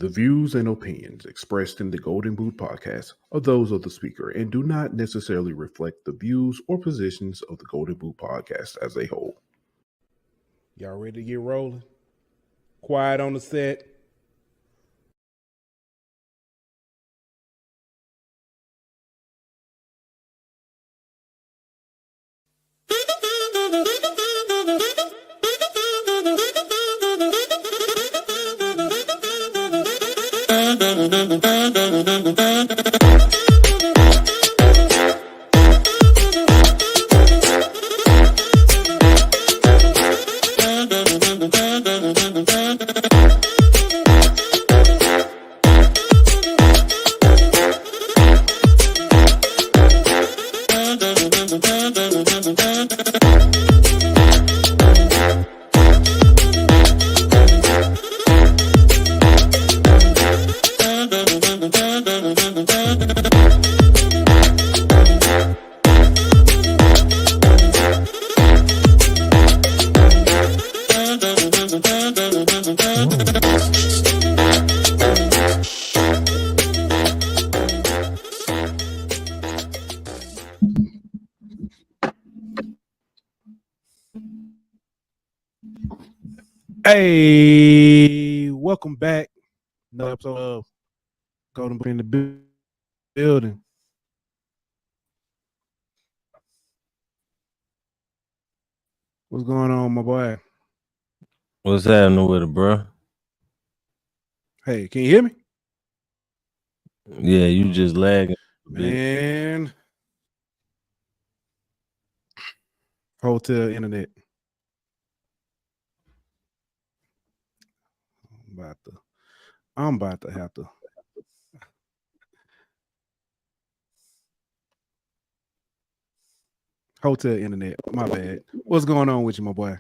The views and opinions expressed in the Golden Boot podcast are those of the speaker and do not necessarily reflect the views or positions of the Golden Boot podcast as a whole. Y'all ready to get rolling? Quiet on the set. Hey, welcome back. Another episode of Golden Boot in the building. What's going on, my boy? What's happening with it, bro? Hey, can you hear me? Yeah, you just lagging a bit. Man. Hotel internet. I'm about to have to. Hotel internet. My bad. What's going on with you, my boy?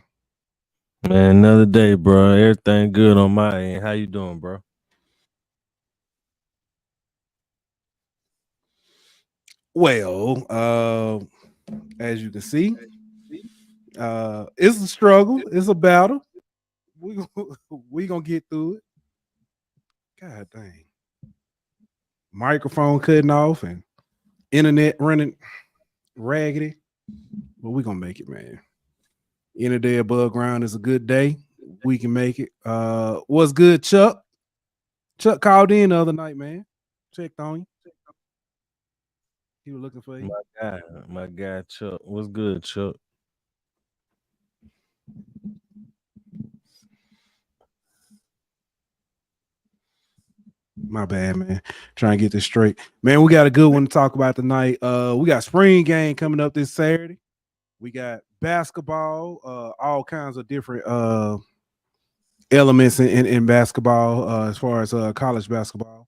Man, another day, bro. Everything good on my end. How you doing, bro? Well, as you can see, it's a struggle. It's a battle. We gonna get through it. God dang. Microphone cutting off and internet running raggedy. But we gonna make it, man. Any day above ground is a good day. We can make it. What's good, Chuck? Chuck called in the other night, man. Checked on you. He was looking for you. My guy, Chuck. What's good, Chuck? My bad, man. Trying to get this straight. Man, we got a good one to talk about tonight. We got spring game coming up this Saturday. We got basketball, all kinds of different elements in basketball as far as college basketball.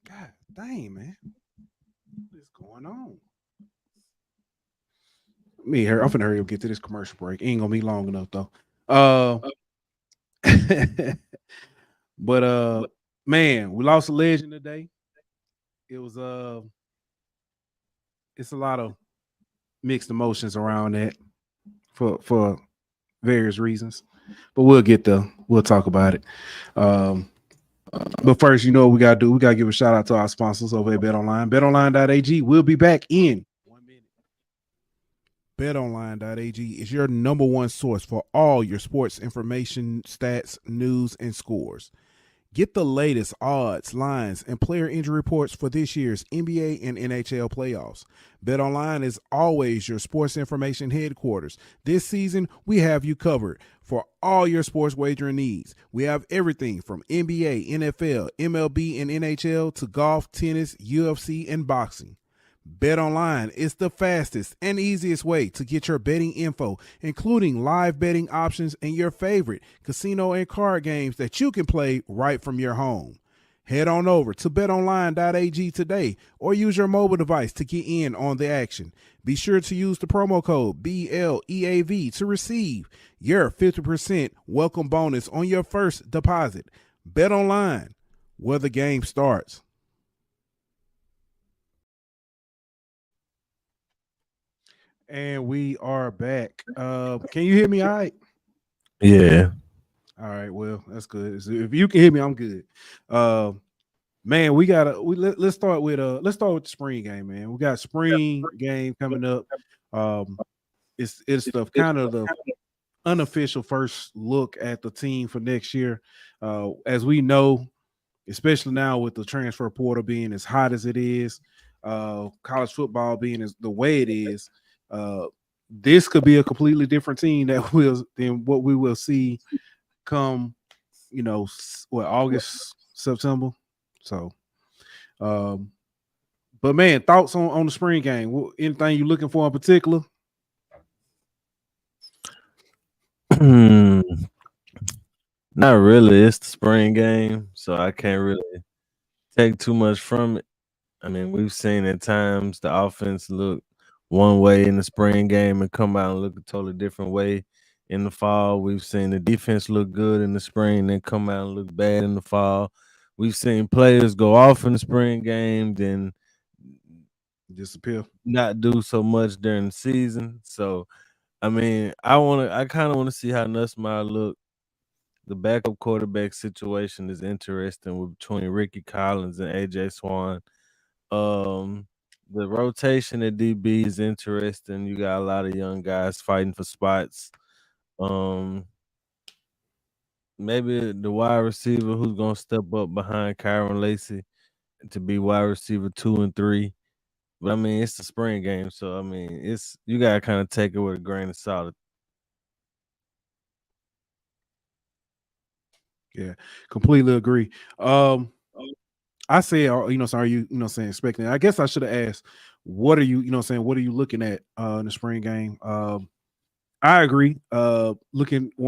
God dang, man. What is going on? I'm finna hurry up get to this commercial break. Ain't gonna be long enough though. But man, we lost a legend today. It was it's a lot of mixed emotions around that for various reasons. But we'll talk about it. But first, you know what we gotta do. We gotta give a shout out to our sponsors over at BetOnline. BetOnline.ag will be back in 1 minute. BetOnline.ag is your number one source for all your sports information, stats, news, and scores. Get the latest odds, lines, and player injury reports for this year's NBA and NHL playoffs. BetOnline is always your sports information headquarters. This season, we have you covered for all your sports wagering needs. We have everything from NBA, NFL, MLB, and NHL to golf, tennis, UFC, and boxing. BetOnline is the fastest and easiest way to get your betting info, including live betting options and your favorite casino and card games that you can play right from your home. Head on over to betonline.ag today or use your mobile device to get in on the action. Be sure to use the promo code BLEAV to receive your 50% welcome bonus on your first deposit. BetOnline, where the game starts. And we are back. Can you hear me all right? Yeah. All right, well, that's good. So if you can hear me, I'm good. Man, let's start with the spring game, man. We got spring game coming up. It's the kind of the unofficial first look at the team for next year. As we know, especially now with the transfer portal being as hot as it is, college football being the way it is, this could be a completely different team than what we will see come, August, September. So, but man, thoughts on the spring game? Anything you looking for in particular? Not really. It's the spring game, so I can't really take too much from it. I mean, we've seen at times the offense look one way in the spring game and come out and look a totally different way in the fall. We've seen the defense look good in the spring, then come out and look bad in the fall. We've seen players go off in the spring game, then Disappear. not do so much during the season. So, I mean, I kind of want to see how Nussmeier look. The backup quarterback situation is interesting between Ricky Collins and AJ Swan. The rotation at DB is interesting. You got a lot of young guys fighting for spots. Um, Maybe the wide receiver who's gonna step up behind Kyron Lacey to be wide receiver 2 and 3. But I mean, it's the spring game, so I mean, you gotta kind of take it with a grain of salt. Yeah, completely agree. I said, so are you, saying expecting? I guess I should have asked, what are you, saying, what are you looking at in the spring game? I agree. Want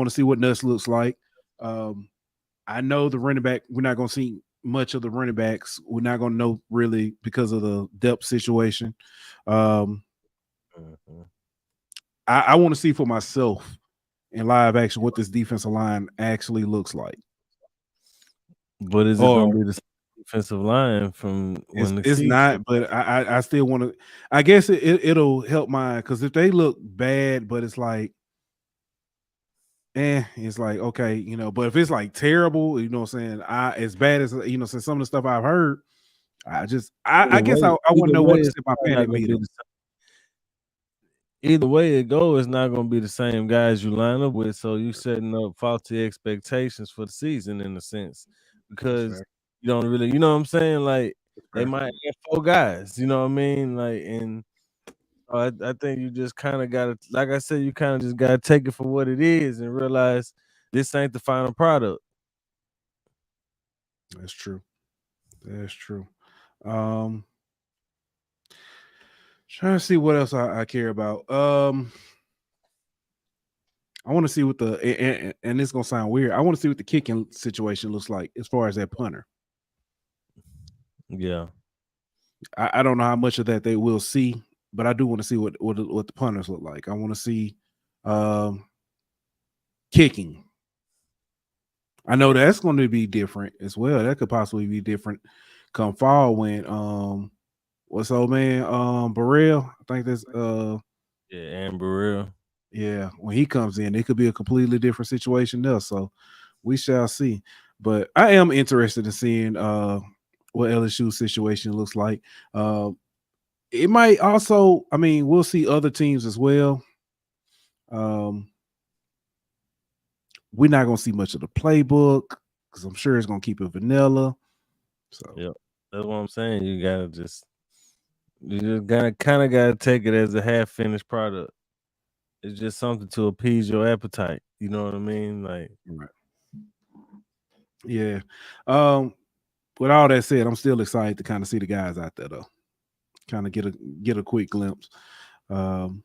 to see what Nuss looks like. I know the running back, we're not going to see much of the running backs. We're not going to know really because of the depth situation. I want to see for myself in live action what this defensive line actually looks like. But is it going to be the defensive line from when it's not? But I still want to. I guess it'll help mine because if they look bad, but it's like, it's like okay, But if it's like terrible, what I'm saying, as bad as since some of the stuff I've heard, I guess I want to know what to set my panic meter. Either way it goes, it's not going to be the same guys you line up with. So you setting up faulty expectations for the season in a sense, because you don't really, you know what I'm saying? Like they might have 4 guys, you know what I mean? Like, and I think you just kind of got to, like I said, you kind of just got to take it for what it is and realize this ain't the final product. That's true. That's true. Trying to see what else I care about. I want to see what and it's gonna sound weird. I want to see what the kicking situation looks like as far as that punter. Yeah, I don't know how much of that they will see, but I do want to see what the punters look like. I want to see kicking. I know that's going to be different as well. That could possibly be different come fall when what's old man Burrell? I think that's and Burrell. Yeah, when he comes in, it could be a completely different situation there. So we shall see. But I am interested in seeing what LSU's situation looks like. It might also, I mean, we'll see other teams as well. We're not going to see much of the playbook because I'm sure it's going to keep it vanilla. So yeah, that's what I'm saying. You just gotta kind of gotta take it as a half finished product. It's just something to appease your appetite. You know what I mean? Like, right. Yeah. With all that said, I'm still excited to kind of see the guys out there though. Kind of get a quick glimpse. It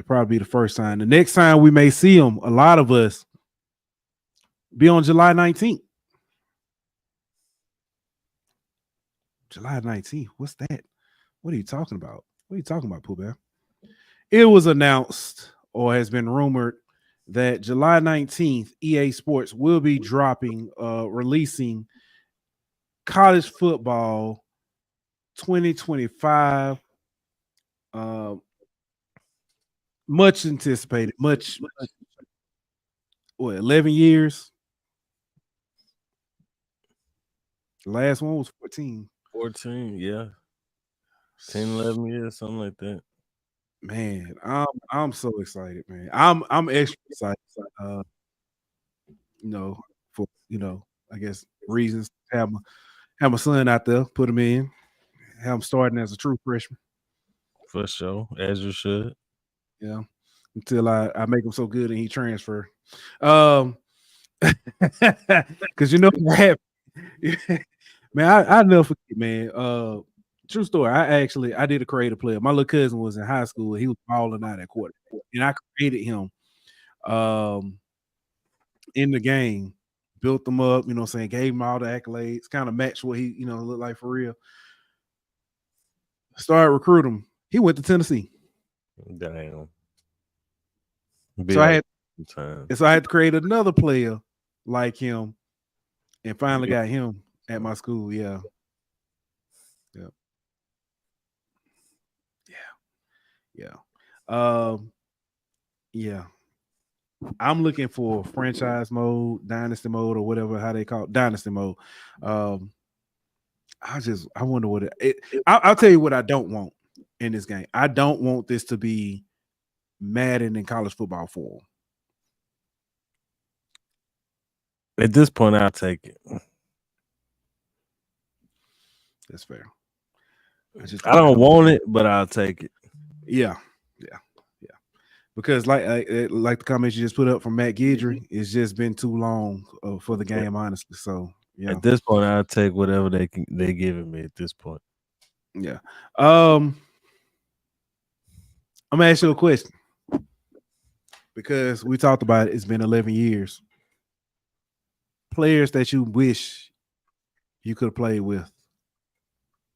probably be the first time. The next time we may see them, a lot of us, be on July 19th. July 19th. What's that? What are you talking about? What are you talking about, Pooh Bear? It was announced or has been rumored that July 19th, EA Sports will be releasing college football 2025. Much anticipated, much 11 years. The last one was 14. 14, yeah. 10, 11 years, something like that. Man, I'm so excited, man. I'm extra excited. For I guess reasons. Have my son out there, put him in, have him starting as a true freshman. For sure, as you should. Yeah, until I make him so good and he transfer. Because what happened, man. I never forget, man. True story. I did a creative player. My little cousin was in high school. He was balling out at quarter, and I created him in the game, built him up. You know what I'm saying? Gave him all the accolades, kind of matched what he looked like for real. Started recruiting him. He went to Tennessee. Damn. So I had to create another player like him, and finally got him at my school. Yeah. Yeah. I'm looking for franchise mode, dynasty mode, or whatever how they call it, dynasty mode. I wonder what I'll tell you what I don't want in this game. I don't want this to be Madden in college football form. At this point, I'll take it. That's fair. I don't want it, but I'll take it. Yeah. Because like the comments you just put up from Matt Guidry, it's just been too long for the game, honestly. So yeah. At this point, I'll take whatever they giving me at this point. Yeah. I'm gonna ask you a question because we talked about it. It's been 11 years. Players that you wish you could have played with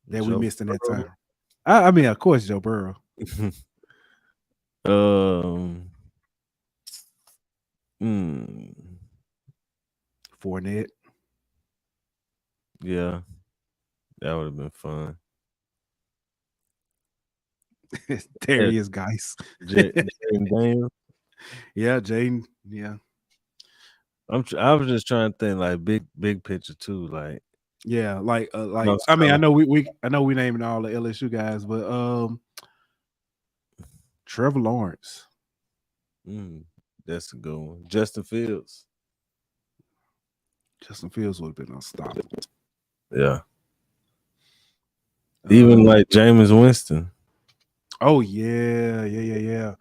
that we missed in that time. I mean, of course, Joe Burrow. Fournette. Yeah, that would have been fun. There he is, guys. Jaden Daniels. Yeah, Jaden. Yeah. I was just trying to think like big picture too, like. Yeah, like I mean, I know we naming all the LSU guys, but Trevor Lawrence. That's a good one. Justin Fields. Justin Fields would have been unstoppable. Yeah. Even like Jameis Winston. Oh yeah.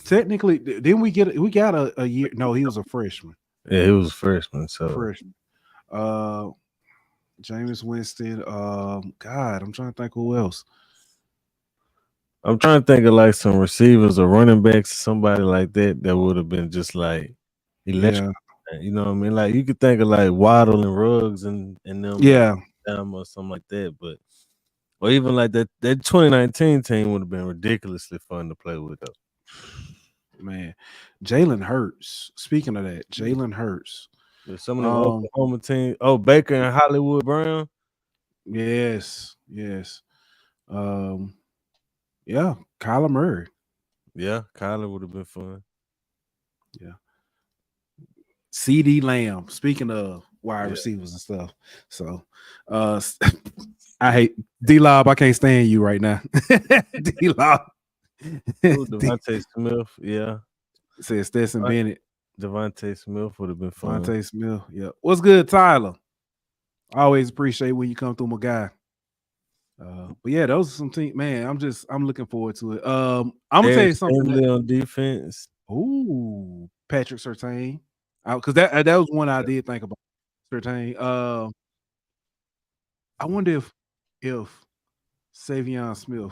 Technically, didn't we got a year? No, he was a freshman. Yeah, he was a freshman. So freshman. Jameis Winston. God, I'm trying to think who else. I'm trying to think of like some receivers or running backs, somebody like that would have been just like electric. Yeah. You know what I mean? Like you could think of like Waddle and Ruggs and them, or something like that. But or even like that 2019 team would have been ridiculously fun to play with, though. Man, Jalen Hurts. Speaking of that, Jalen Hurts. Some of the Oklahoma team. Oh, Baker and Hollywood Brown. Yes. Yeah, Kyler Murray. Yeah, Kyler would have been fun. Yeah. CD Lamb. Speaking of wide receivers and stuff. So I hate D-Lob. I can't stand you right now. D-Lob. Devontae Smith, yeah. Says Stetson Bennett. Devontae Smith would have been fun. Devontae Smith, yeah. What's good, Tyler? I always appreciate when you come through, my guy. But yeah, those are some teams. Man, I'm looking forward to it. I'm gonna tell you something on defense. Ooh, Patrick Surtain. Because that was one I did think about. Surtain. I wonder if Savion Smith,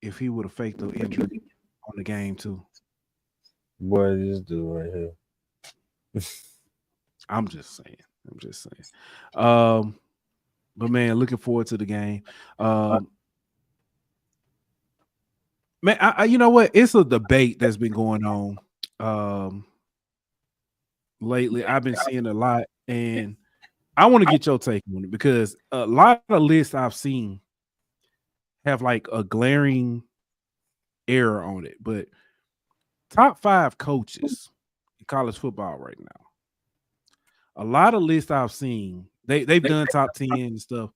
if he would have faked the injury on the game too. Boy, this dude right here. I'm just saying. But man, looking forward to the game. Man, I you know what? It's a debate that's been going on lately. I've been seeing a lot, and I want to get your take on it because a lot of lists I've seen have like a glaring error on it. But top 5 coaches in college football right now. A lot of lists I've seen, they've done top 10 and stuff.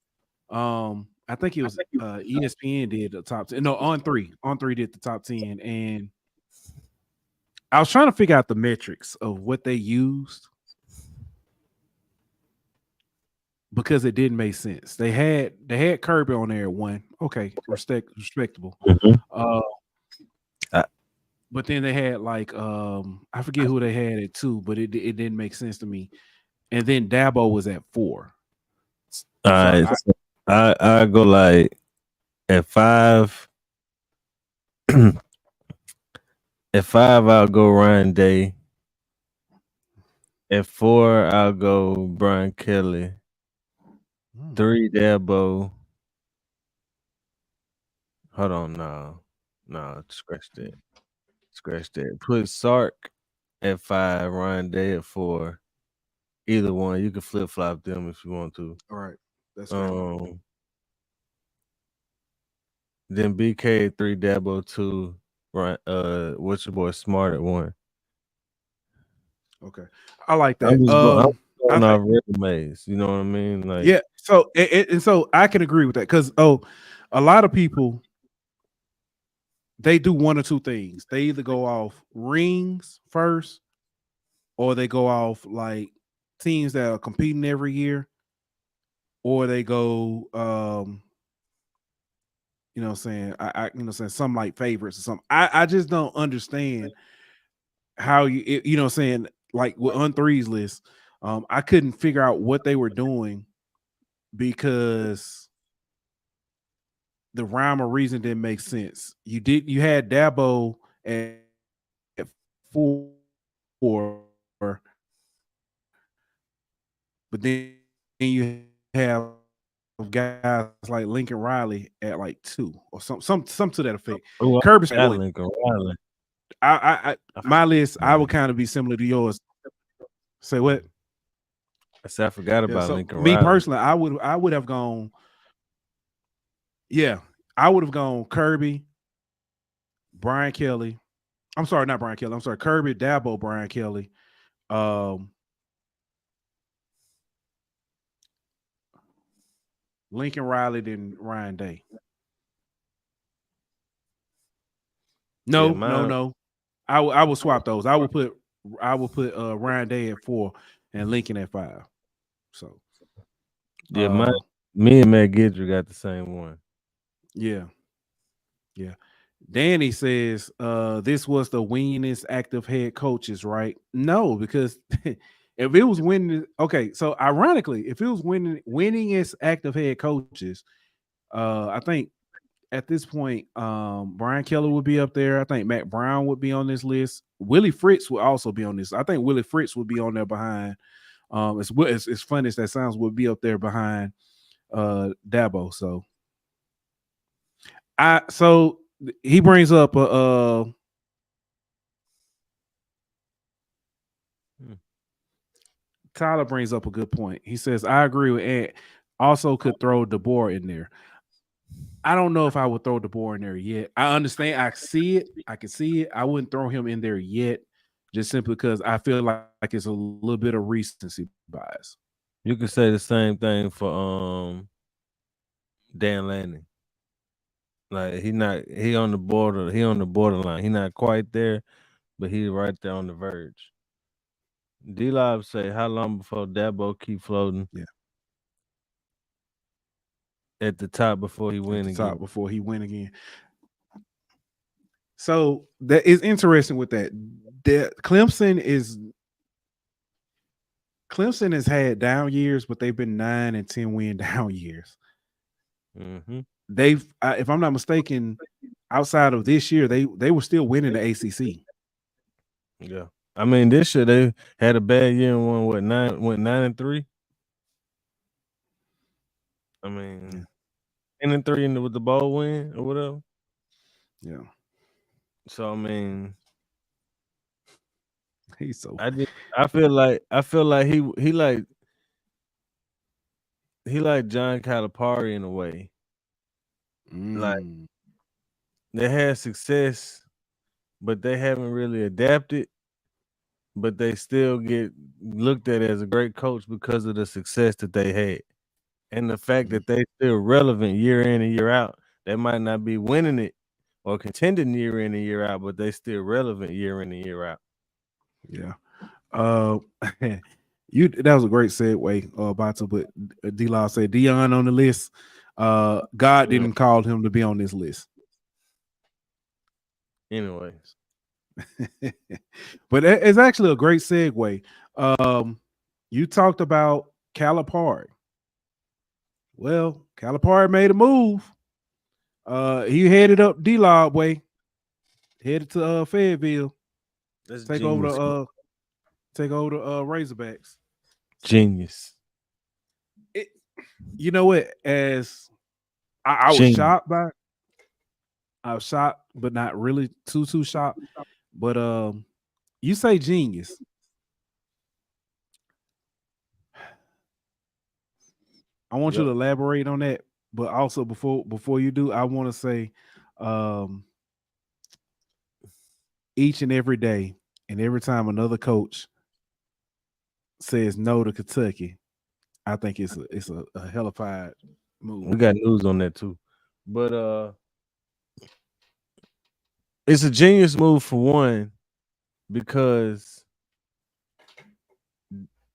I think it was ESPN did the top 10. No, On3 did the top 10, and I was trying to figure out the metrics of what they used because it didn't make sense. They had Kirby on there at 1. Okay, respectable. Mhm. I, But then they had like I forget who they had at 2, but it didn't make sense to me. And then Dabo was at 4. all So right, so I go like at 5. At 5, I'll go Ryan Day. At 4, I'll go Brian Kelly. 3, Dabo. Hold on, no, scratch that. Put Sark at 5, Ryan Day at 4. Either one, you can flip flop them if you want to. all right, that's fair. Then BK at 3, Dabo 2, right? What's your boy Smart at 1. Okay, I like I'm that. just going. I'm I going think off resumes. You know what I mean? Like, yeah. So and so I can agree with that because a lot of people they do one or two things. They either go off rings first, or they go off like teams that are competing every year, or they go you know what I'm saying, I you know what I'm saying, some like favorites or something. I just don't understand how you know what I'm saying, like with On3's list, I couldn't figure out what they were doing because the rhyme or reason didn't make sense. You had Dabo at 4, but then you have guys like Lincoln Riley at like 2 or some to that effect. oh, I Kirby's at forgot 1. Lincoln Riley. I I my forgot, list I would kind of be similar to yours. Say what? I said I forgot Yeah. about So Lincoln me Riley. personally, I would have gone. Yeah, I would have gone Kirby, Brian Kelly. I'm sorry, not Brian Kelly. I'm sorry, Kirby, Dabo, Brian Kelly, um, Lincoln Riley, then Ryan Day. Yeah, No. I will swap those. I will put Ryan Day at 4 and Lincoln at 5. So my uh me and Matt Gidry got the same one. yeah. Yeah. Danny says this was the winningest active head coaches, right? No, because if it was winning, okay, so ironically, if it was winningest active head coaches, I think at this point, Brian Keller would be up there. I think Matt Brown would be on this list. Willie Fritz would also be on this. I think Willie Fritz would be on there behind. It's funny as that sounds, would be up there behind Dabo. So he brings up Tyler brings up a good point. He says, I agree with Ant. Also could throw DeBoer in there. I don't know if I would throw DeBoer in there yet. I understand. I see it. I can see it. I wouldn't throw him in there yet, just simply because I feel like it's a little bit of recency bias. You could say the same thing for Dan Lanning. Like he on the border. He on the borderline. He not quite there, but he right there on the verge. D-Lob say, how long before Dabo keep floating Yeah, at the top before he at win the again? top before he win again. So that is interesting with that. Clemson has had down years, but they've been 9 and 10 win down years. Mm-hmm. They've, if I'm not mistaken, outside of this year, they were still winning the ACC. Yeah, I mean this year they had a bad year and went 9-3. I mean, 10-3 with the bowl win or whatever. Yeah, So I mean, he's so. I feel like he like John Calipari in a way. Like they had success but they haven't really adapted. But they still get looked at as a great coach because of the success that they had. And the fact that they still relevant year in and year out. They might not be winning it or contending year in and year out, but they still relevant year in and year out. Yeah. That was a great segue, Bata, but D-Law said Dion on the list. God didn't call him to be on this list. Anyways. But it's actually a great segue. You talked about Calipari. Well, Calipari made a move. He headed up D-Law way, headed to Fayetteville. That's take genius. over the Razorbacks. Genius. You know what? As I was shocked by it. I was shocked, but not really too shocked. But you say genius. I want you to elaborate on that. But also before you do, I want to say each and every day and every time another coach says no to Kentucky, I think it's a hellified move. We got news on that too. But it's a genius move for one, because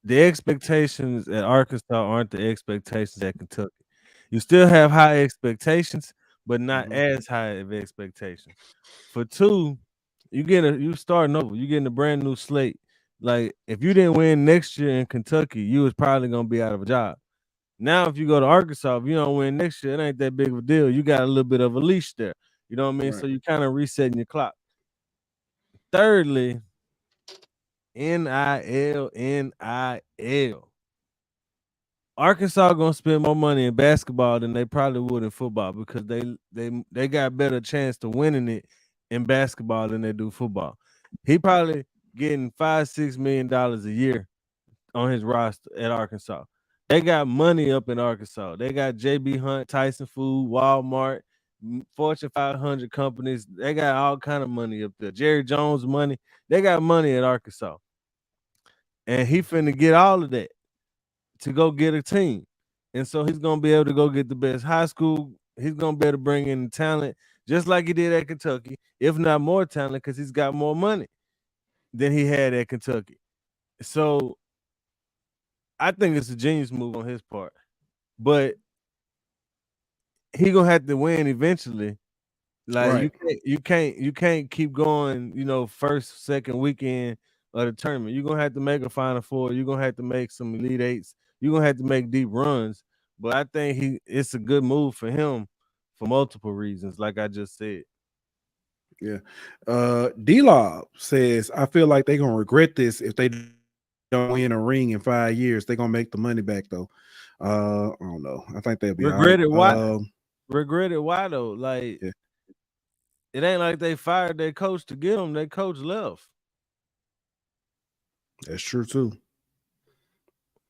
the expectations at Arkansas aren't the expectations at Kentucky. You still have high expectations, but not as high of expectations. For two, you starting over. You getting a brand new slate. Like, if you didn't win next year in Kentucky, you was probably gonna be out of a job. Now, if you go to Arkansas, if you don't win next year, it ain't that big of a deal. You got a little bit of a leash there. You know what I mean? Right. So you kind of resetting your clock. Thirdly, NIL. Arkansas gonna spend more money in basketball than they probably would in football, because they got better chance to winning it in basketball than they do football. He probably getting $5-6 million a year on his roster at Arkansas. They got money up in Arkansas. They got JB Hunt, Tyson Food, Walmart, Fortune 500 companies. They got all kind of money up there. Jerry Jones money. They got money at Arkansas. And he finna get all of that to go get a team. And so he's going to be able to go get the best high school. He's going to be able to bring in talent just like he did at Kentucky, if not more talent, because he's got more money than he had at Kentucky. So I think it's a genius move on his part. But he going to have to win eventually. Like, right. you can't keep going, first, second weekend of the tournament. You're going to have to make a Final Four. You're going to have to make some Elite Eights. You're going to have to make deep runs. But I think it's a good move for him for multiple reasons, like I just said. Yeah. D-Lob says, I feel like they're going to regret this if they don't win a ring in 5 years. They're going to make the money back, though. I don't know. I think they'll be regret it. Why? Regret it. Why, though? Like, yeah. It ain't like they fired their coach to get them. Their coach left. That's true, too.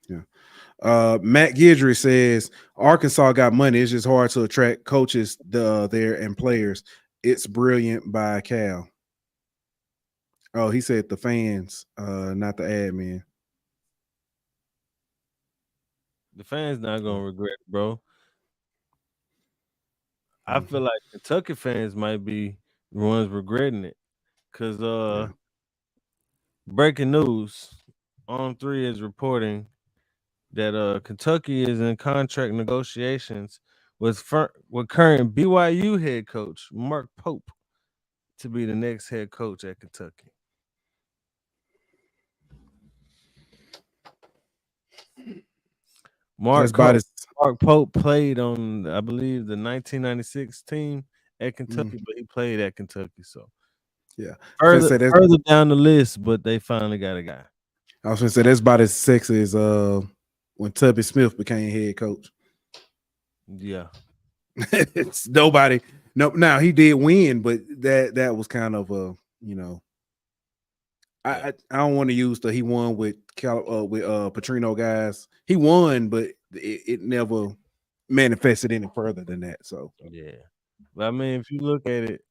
Yeah. Matt Guidry says Arkansas got money. It's just hard to attract coaches there and players. It's brilliant by Cal. Oh, he said the fans, not the admin. The fans not gonna regret it, bro. I feel like Kentucky fans might be the ones regretting it. Cause breaking news, On3 is reporting that Kentucky is in contract negotiations with current BYU head coach Mark Pope to be the next head coach at Kentucky. Mark Pope played on, I believe, the 1996 team at Kentucky, but he played at Kentucky. So, yeah, further down the list, but they finally got a guy. I was going to say that's about as sexy as when Tubby Smith became head coach. Yeah, it's nobody. No, now he did win, but that was kind of I don't want to use he won with Petrino guys. He won, but it never manifested any further than that. So yeah, but I mean, if you look at it,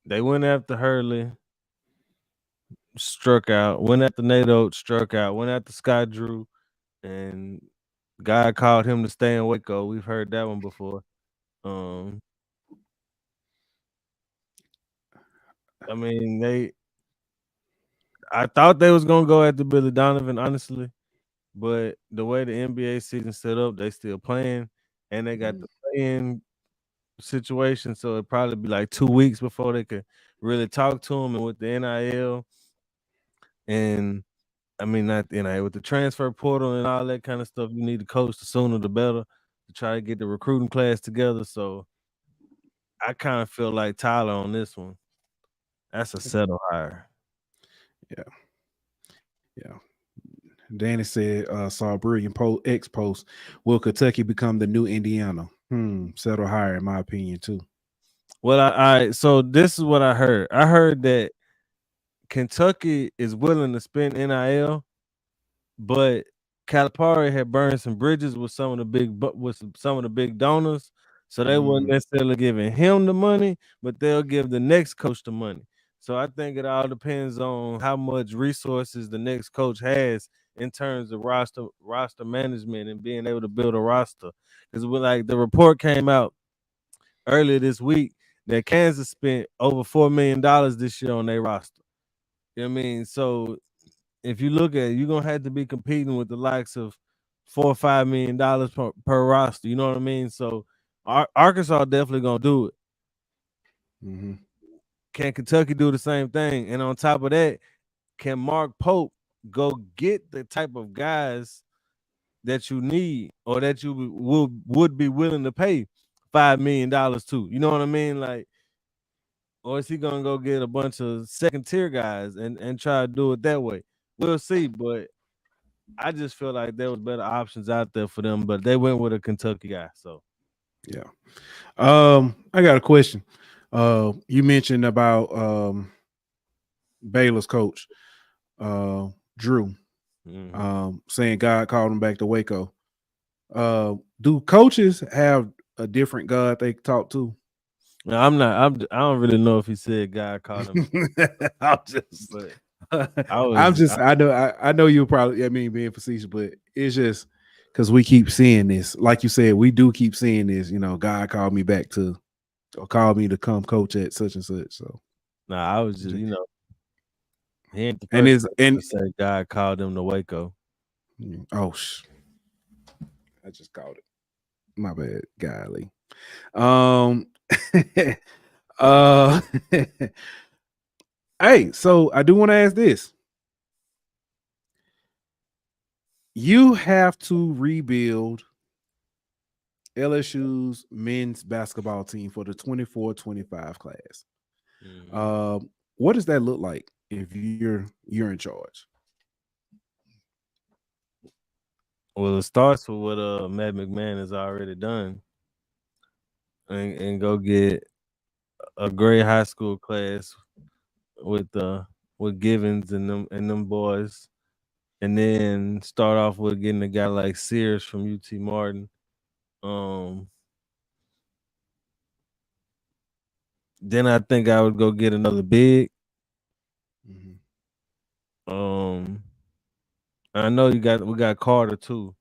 They went after Hurley, struck out. Went after Nate Oates, struck out. Went after Scott Drew, and God called him to stay in Waco. We've heard that one before. I mean, I thought they was gonna go after Billy Donovan, honestly, but the way the NBA season set up, they still playing, and they got the play-in situation, so it'd probably be like 2 weeks before they could really talk to him. And with the NIL, and I mean not the NIL, with the transfer portal and all that kind of stuff, you need to coach the sooner the better to try to get the recruiting class together. So I kind of feel like Tyler on this one. That's a settle hire. Yeah. Yeah. Danny said, saw a brilliant X post. Will Kentucky become the new Indiana? Settle higher, in my opinion, too. Well, so this is what I heard. I heard that Kentucky is willing to spend NIL, but Calipari had burned some bridges with some of the big donors, so they wasn't necessarily giving him the money, but they'll give the next coach the money. So I think it all depends on how much resources the next coach has in terms of roster management and being able to build a roster. Because like the report came out earlier this week that Kansas spent over $4 million this year on their roster. You know what I mean? So if you look at it, you're gonna have to be competing with the likes of $4 or $5 million per roster. You know what I mean? So Arkansas definitely gonna do it. Can Kentucky do the same thing? And on top of that, can Mark Pope go get the type of guys that you need or that you would be willing to pay $5 million to? You know what I mean? Like, or is he gonna go get a bunch of second tier guys and try to do it that way? We'll see, but I just feel like there was better options out there for them, but they went with a Kentucky guy. So yeah. I got a question. You mentioned about Baylor's coach, Drew, saying God called him back to Waco. Do coaches have a different God they talk to? no, I don't really know if he said God called him. I'll just, But I know you probably, I mean, being facetious, but it's just because we keep seeing this. Like you said, we do keep seeing this. You know, God called me back to, or called me to come coach at such and such. So, I was just, he ain't the and first is person and to say God called him to Waco. oh, I just called it. My bad, golly. Hey, so I do want to ask this. You have to rebuild LSU's men's basketball team for the 24-25 class. What does that look like if you're in charge? Well, it starts with what Matt McMahon has already done, and go get a great high school class with Givens and them boys, and then start off with getting a guy like Sears from UT Martin. Then I think I would go get another big. I know we got Carter too,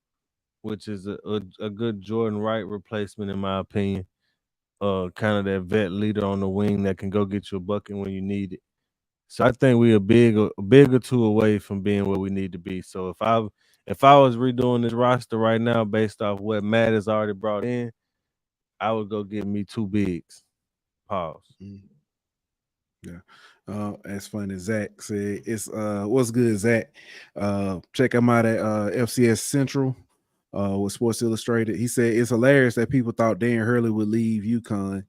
which is a good Jordan Wright replacement in my opinion. Kind of that vet leader on the wing that can go get you a bucket when you need it. So I think we're a big or two away from being where we need to be. So if I was redoing this roster right now based off what Matt has already brought in, I would go get me 2 bigs. Pause. Yeah. As fun as Zach said, it's what's good, Zach. Check him out at FCS Central with Sports Illustrated. He said it's hilarious that people thought Dan Hurley would leave UConn.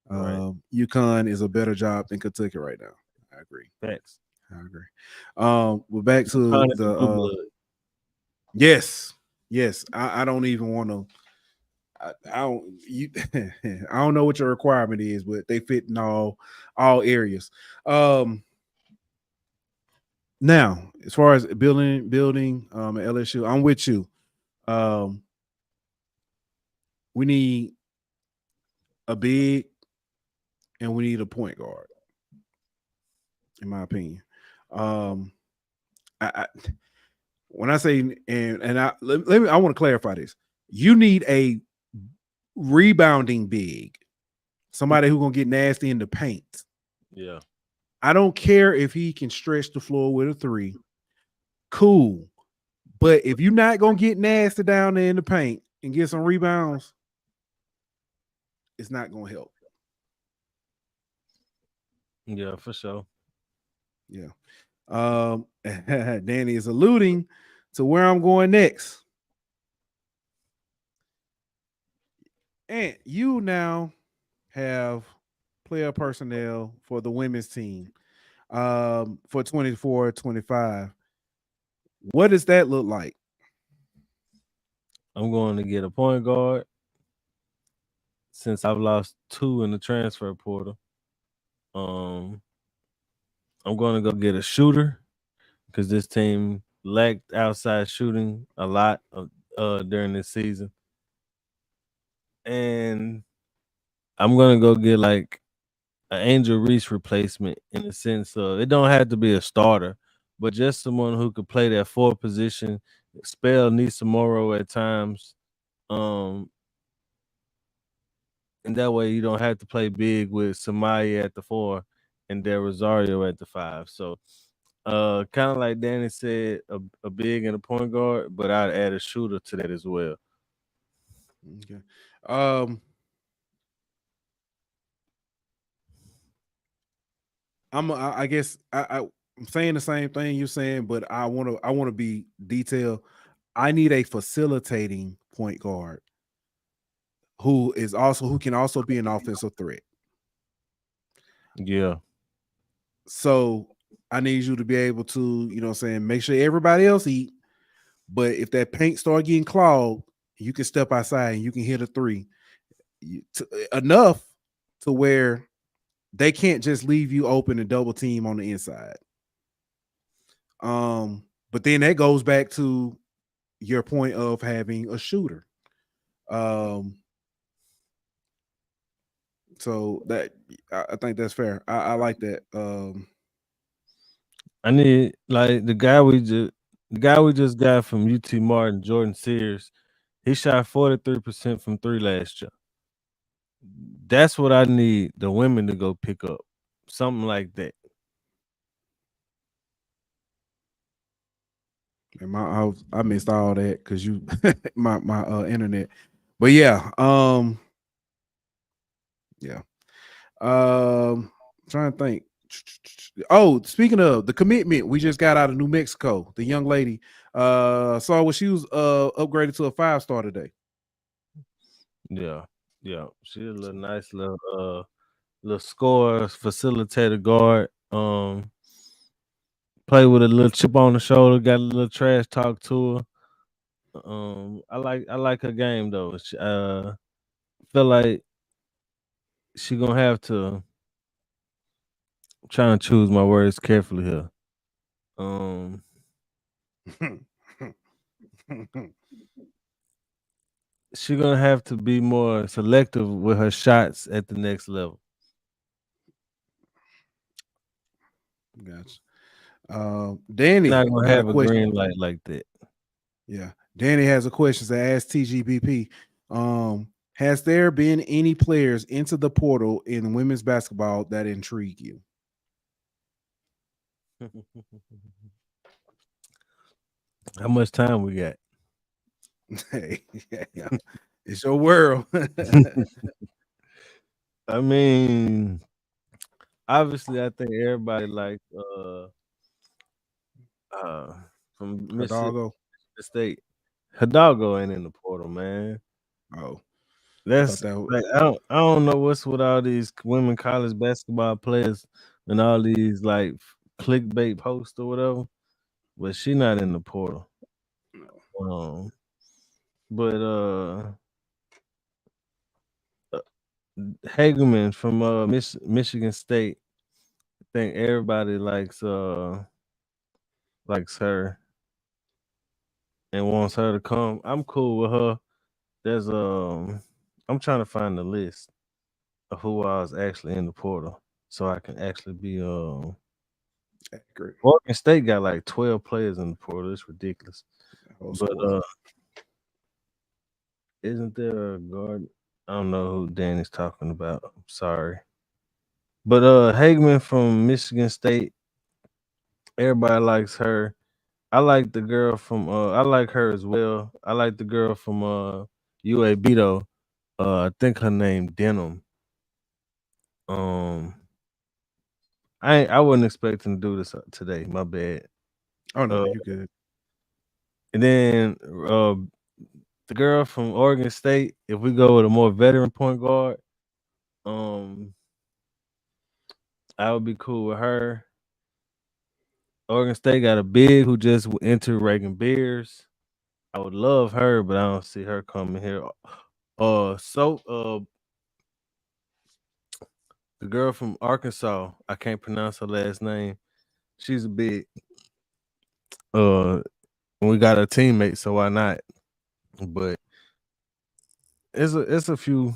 Right. UConn is a better job than Kentucky right now. I agree. Facts. I agree. We're back to the yes. I don't even want to. I don't I don't know what your requirement is, but they fit in all areas. Now, as far as building at LSU, I'm with you. We need a big and we need a point guard. in my opinion. Um, I when I say and let me I want to clarify this. You need a rebounding big, somebody who's gonna get nasty in the paint. Yeah. I don't care if he can stretch the floor with a three. Cool. But if you're not gonna get nasty down there in the paint and get some rebounds, it's not gonna help. Yeah, for sure. Yeah. Danny is alluding to where I'm going next. And you now have player personnel for the women's team for 24-25. What does that look like? I'm going to get a point guard since I've lost 2 in the transfer portal. Um, I'm going to go get a shooter because this team lacked outside shooting a lot during this season. And I'm going to go get like an Angel Reese replacement in the sense of it don't have to be a starter, but just someone who could play that 4 position, spell Nisa Morrow at times. Um, and that way you don't have to play big with Samaya at the 4 and Del Rosario at the 5. So kind of like Danny said, a big and a point guard, but I'd add a shooter to that as well. Okay. I guess I'm saying the same thing you're saying, but I want to be detailed. I need a facilitating point guard who can also be an offensive threat. Yeah. So I need you to be able to, you know what I'm saying, make sure everybody else eat. But if that paint start getting clogged, you can step outside and you can hit a three enough to where they can't just leave you open and double team on the inside. But then that goes back to your point of having a shooter. So that I think that's fair. I like that. I need like the guy we just got from UT Martin, Jordan Sears. He shot 43% from 3 last year. That's what I need the women to go pick up. Something like that. And I missed all that because you my internet. But yeah, yeah. Trying to think. Oh, speaking of the commitment, we just got out of New Mexico. The young lady saw what she was upgraded to a 5-star today. Yeah. Yeah. She's a little nice little scorer, facilitator guard. Play with a little chip on the shoulder, got a little trash talk to her. I like her game though. Feel like she gonna have to trying to choose my words carefully here. Um, she gonna have to be more selective with her shots at the next level. Gotcha. Danny Not gonna got a have a question. green light like that. Yeah, Danny has a question to ask TGBP. Has there been any players into the portal in women's basketball that intrigue you? How much time we got? Hey, yeah. It's your world. I mean, obviously, I think everybody like uh from Mississippi Hidalgo. State. Hidalgo ain't in the portal, man. Oh, I thought That's that was, like I don't know what's with all these women college basketball players and all these like clickbait posts or whatever, but she not in the portal. Um, but Hagerman from Michigan State, I think everybody likes her and wants her to come. I'm cool with her. There's I'm trying to find the list of who I was actually in the portal so I can actually be Accurate. Oregon State got like 12 players in the portal. It's ridiculous. Whole But squad. isn't there a guard? I don't know who Danny's talking about. I'm sorry. But Hagman from Michigan State, everybody likes her. I like the girl from I like her as well. I like the girl from UAB though. I think her name Denham. Um I wasn't expecting to do this today. My bad. Oh no, Uh you good. and then the girl from Oregon State, if we go with a more veteran point guard, um I would be cool with her. Oregon State got a big who just entered Reagan Beers. I would love her, but I don't see her coming here. The girl from Arkansas, I can't pronounce her last name. She's a big. Uh, we got a teammate, so why not? But it's a few.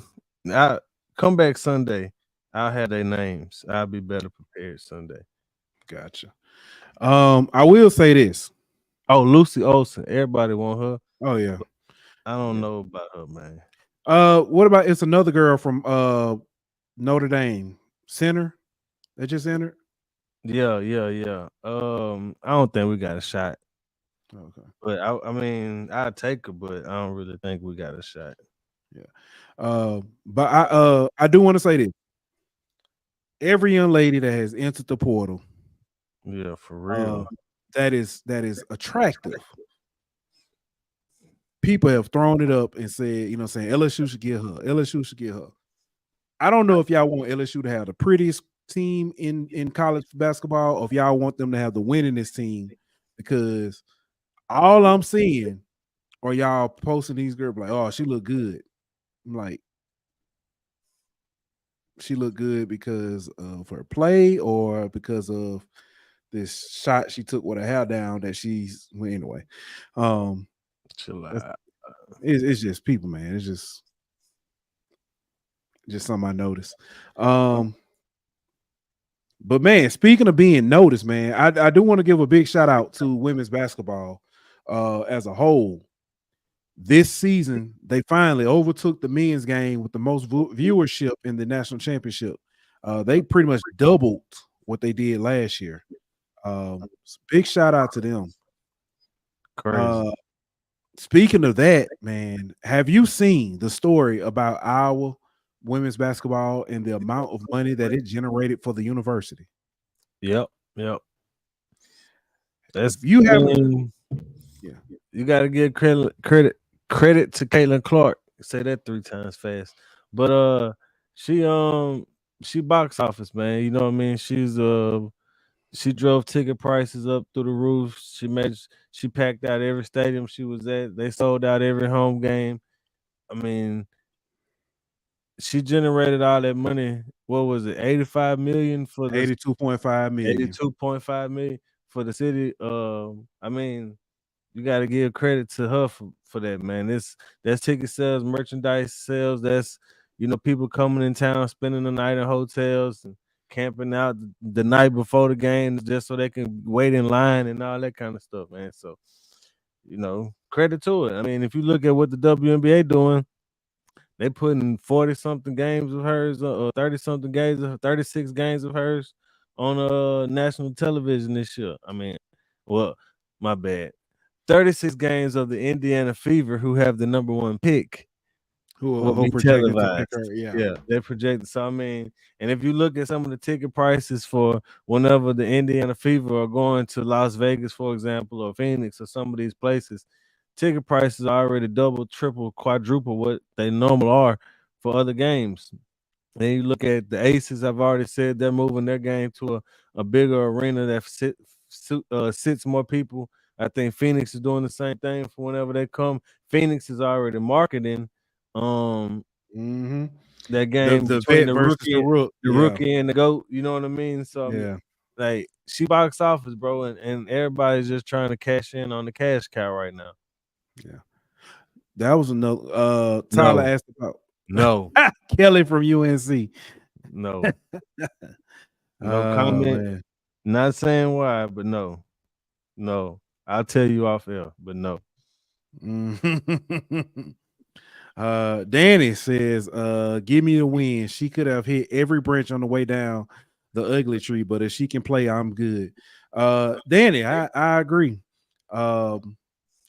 I come back Sunday. I'll have their names. I'll be better prepared Sunday. Gotcha. I will say this. Oh, Lucy Olson. Everybody want her. Oh yeah. I don't know about her, man. What about it's another girl from Notre Dame center that just entered? Yeah. I don't think we got a shot. Okay. But I mean, I'd take her, but I don't really think we got a shot. Yeah. But I do want to say this. Every young lady that has entered the portal, Yeah, for real. that is attractive. People have thrown it up and said, saying LSU should get her. LSU should get her. I don't know if y'all want LSU to have the prettiest team in college basketball, or if y'all want them to have the winningest team, because all I'm seeing are y'all posting these girls like, oh, she look good. I'm like, she look good because of her play or because of this shot she took with her hair down that she's well, anyway. Chill out. It's just people, man. It's just something I noticed. But man, speaking of being noticed, man, I do want to give a big shout out to women's basketball as a whole. This season, they finally overtook the men's game with the most viewership in the national championship. They pretty much doubled what they did last year. Big shout out to them. Crazy. Speaking of that, man, have you seen the story about our women's basketball and the amount of money that it generated for the university? Yep. That's If you haven't, yeah. You gotta give credit to Caitlin Clark. Say that 3 times fast. But she box office, man. You know what I mean? She drove ticket prices up through the roof. She packed out every stadium she was at. They sold out every home game. I mean, she generated all that money. What was it? 85 million for the 82.5 million. 82.5 million for the city. I mean, you got to give credit to her for that, man. That's ticket sales, merchandise sales. That's people coming in town, spending the night in hotels and camping out the night before the game just so they can wait in line and all that kind of stuff, man. So, credit to it. I mean, if you look at what the WNBA doing, they putting 40-something games of hers, 30-something games, 36 games of hers on national television this year. I mean, well, my bad. 36 games of the Indiana Fever, who have the number 1 pick, will be televised. Yeah, they're projected. So I mean, and if you look at some of the ticket prices for whenever the Indiana Fever are going to Las Vegas, for example, or Phoenix, or some of these places, ticket prices are already double, triple, quadruple what they normally are for other games. Then you look at the Aces. I've already said they're moving their game to a bigger arena that sits more people. I think Phoenix is doing the same thing for whenever they come. Phoenix is already marketing that game the between vet versus the rook, the rookie and the GOAT. You know what I mean? So I mean, like she box office, bro, and everybody's just trying to cash in on the cash cow right now. Yeah, that was another. Tyler asked about Kelly from UNC. No comment. Man. Not saying why, but no. No. I'll tell you off air, but no. Danny says, give me the win. She could have hit every branch on the way down the ugly tree, but if she can play, I'm good. Danny, I agree. I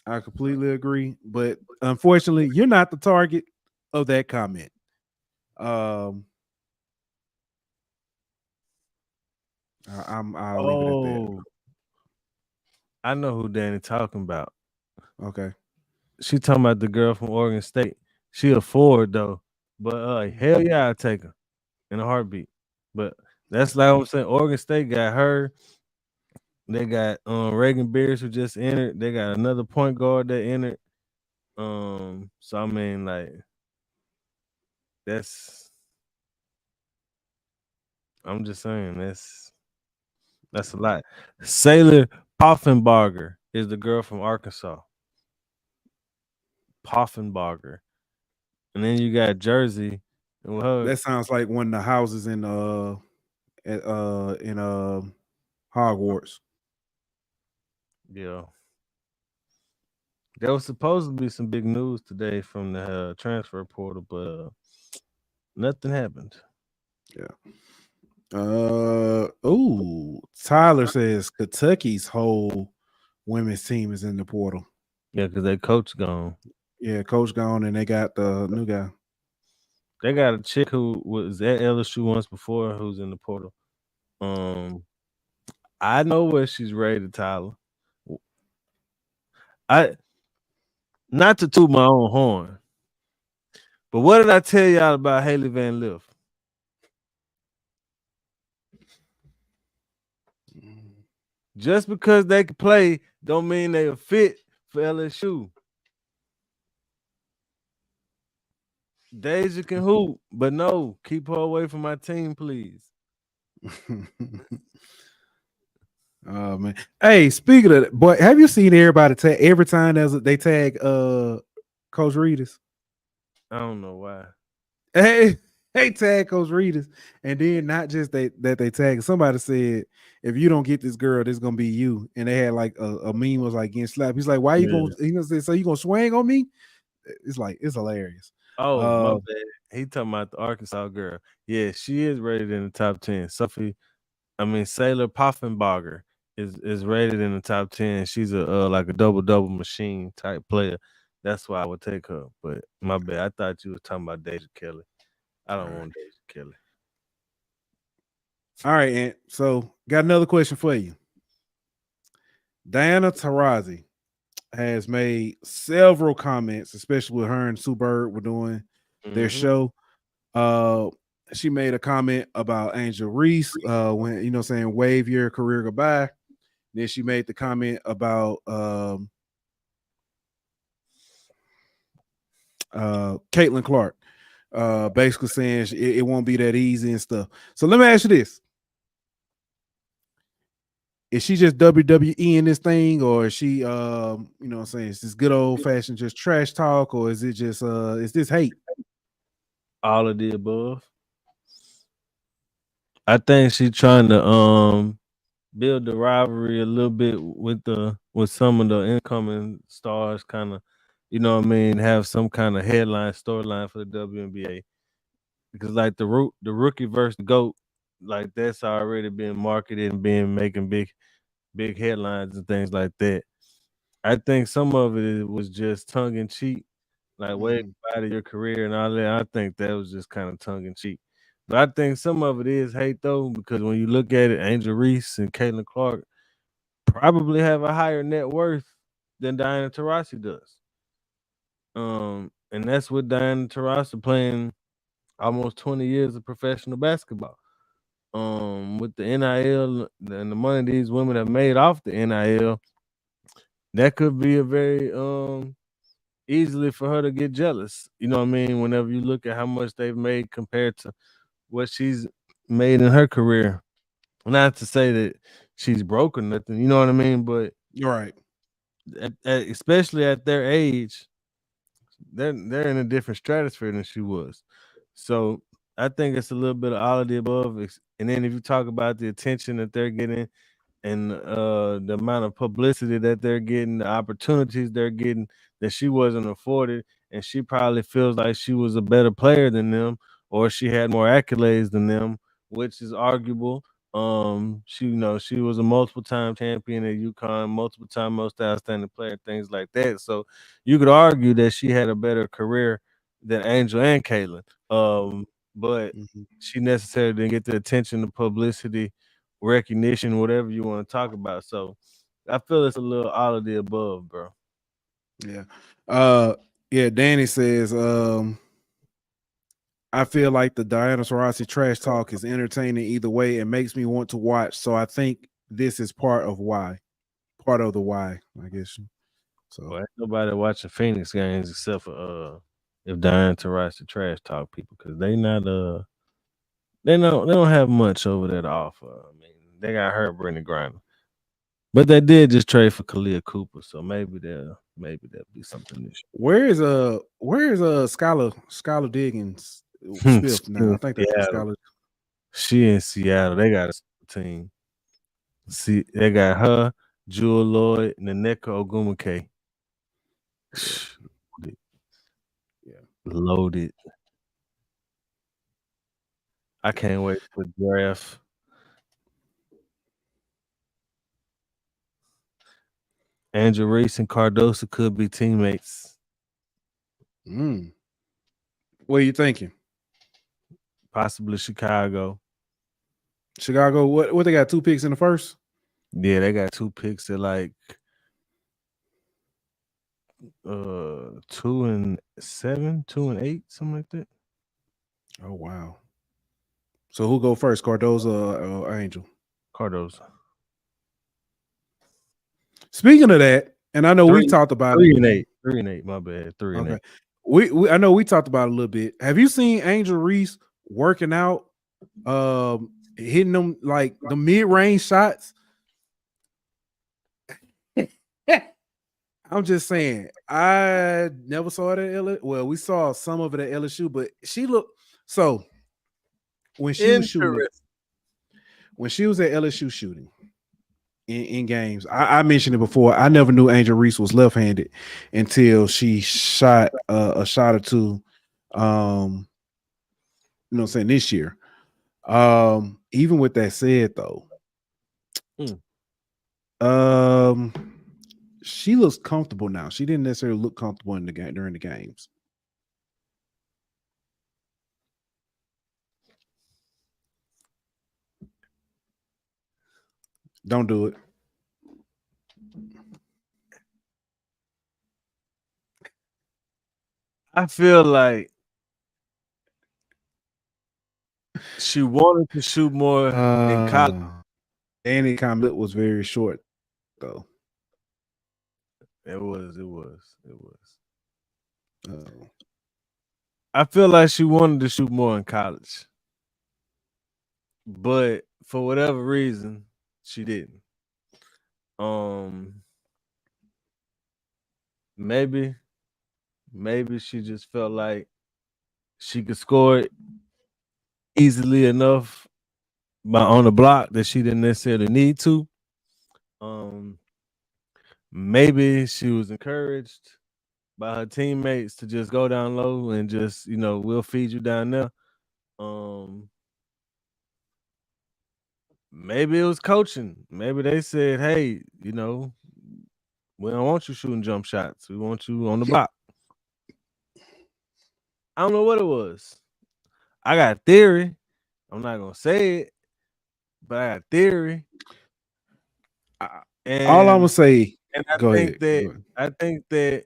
completely agree. But unfortunately, you're not the target of that comment. I'll leave it at that. I know who Danny talking about. Okay. She talking about the girl from Oregon State. She a forward though. But hell yeah, I'll take her in a heartbeat. But that's like I'm saying, Oregon State got her. They got Reagan Beers who just entered. They got another point guard that entered. So I mean, like, that's I'm just saying that's a lot. Sailor Poffenbarger is the girl from Arkansas. Poffenbarger. And then you got Jersey. And with her, That sounds like one of the houses in Hogwarts. yeah. There was supposed to be some big news today from the transfer portal, but nothing happened. Yeah. Tyler says Kentucky's whole women's team is in the portal. Yeah, because their coach gone. Yeah, coach gone, and they got the new guy. They got a chick who was at LSU once before who's in the portal. I know where she's rated, Tyler. I not to toot my own horn, but what did I tell y'all about Haley Van Lith? Just because they can play don't mean they are fit for LSU. Deja can hoop, but no, keep her away from my team, please. Oh man! Hey, speaking of that, boy, have you seen everybody tag every time they tag Coach Reedus? I don't know why. Hey, they tag Coach Reedus, and then not just that they tag. Somebody said, "If you don't get this girl, this gonna be you." And they had like a meme was like getting slapped. He's like, "Why you gonna?" He gonna say, "So you gonna swing on me?" It's like it's hilarious. Oh, my bad. He talking about the Arkansas girl. Yeah, she is rated in the top 10. Sailor Poffenbarger is rated in the top 10. She's a like a double machine type player. That's why I would take her. But my bad. I thought you was talking about Deja Kelly. I don't want Deja Kelly. All right, Ant. So got another question for you. Diana Taurasi has made several comments, especially with her and Sue Bird were doing their show. She made a comment about Angel Reese when saying wave your career goodbye. Then she made the comment about Caitlin Clark, basically saying it won't be that easy and stuff. So let me ask you this. Is she just WWE in this thing, or is she is this good old fashioned just trash talk, or is it just is this hate? All of the above. I think she's trying to build the rivalry a little bit with some of the incoming stars, kind of, have some kind of headline storyline for the WNBA. Because like the rookie versus the GOAT, like that's already been marketed and being making big headlines and things like that. I think some of it was just tongue in cheek, like way out of your career and all that. I think that was just kind of tongue in cheek. But I think some of it is hate though, because when you look at it, Angel Reese and Caitlin Clark probably have a higher net worth than Diana Taurasi does. And that's with Diana Taurasi playing almost 20 years of professional basketball. With the NIL and the money these women have made off the NIL, that could be a very easily for her to get jealous. You know what I mean? Whenever you look at how much they've made compared to what she's made in her career. Not to say that she's broke or nothing, you know what I mean? But You're right. Especially at their age, they're in a different stratosphere than she was. So I think it's a little bit of all of the above. And then if you talk about the attention that they're getting and the amount of publicity that they're getting, the opportunities they're getting that she wasn't afforded, and she probably feels like she was a better player than them, or she had more accolades than them, which is arguable. She was a multiple time champion at UConn, multiple time most outstanding player, things like that. So you could argue that she had a better career than Angel and Caitlin. But she necessarily didn't get the attention, the publicity, recognition, whatever you want to talk about. So I feel it's a little all of the above, bro. Yeah. Yeah, Danny says, I feel like the Diana Taurasi trash talk is entertaining either way and makes me want to watch. So I think this is part of the why, I guess. So Well, ain't nobody watching Phoenix games except for if Diana Taurasi trash talk people, because they don't have much over there to offer. I mean, they got her Brittany Griner. But they did just trade for Kalia Cooper, so maybe there'll be something this where is Skylar Diggins year. Swift now? I think that's Seattle. Skylar. She in Seattle. They got a team. See, they got her, Jewel Lloyd, and Nneka Ogwumike. Yeah. Loaded. I can't wait for the draft. Andrew Reese and Cardoso could be teammates. What are you thinking? Possibly Chicago. Chicago, what they got 2 picks in the first? Yeah, they got 2 picks at like 2 and 7, 2 and 8, something like that. Oh wow. So who go first, Cardozo or Angel? Cardoso. Speaking of that, and I know we've talked about 3 and 8. 3 and 8, my bad. 3 and 8. We I know we talked about it a little bit. Have you seen Angel Reese working out, hitting them like the mid-range shots? I'm just saying, I never saw it at LSU. Well, we saw some of it at LSU, but she looked so when she was shooting, when she was at LSU shooting in games. I mentioned it before. I never knew Angel Reese was left-handed until she shot a shot or two. You know what I'm saying, this year. Even with that said, though, she looks comfortable now. She didn't necessarily look comfortable in the game during the games. Don't do it. I feel like she wanted to shoot more in college. Danny comment was very short, though. It was. I feel like she wanted to shoot more in college, but for whatever reason, she didn't. Maybe she just felt like she could score it easily enough on the block that she didn't necessarily need to. Maybe she was encouraged by her teammates to just go down low and just, we'll feed you down there. Maybe it was coaching. Maybe they said, hey, we don't want you shooting jump shots. We want you on the block. I don't know what it was. I got a theory. I'm not going to say it, but I got a theory. All I'm going to say, I think that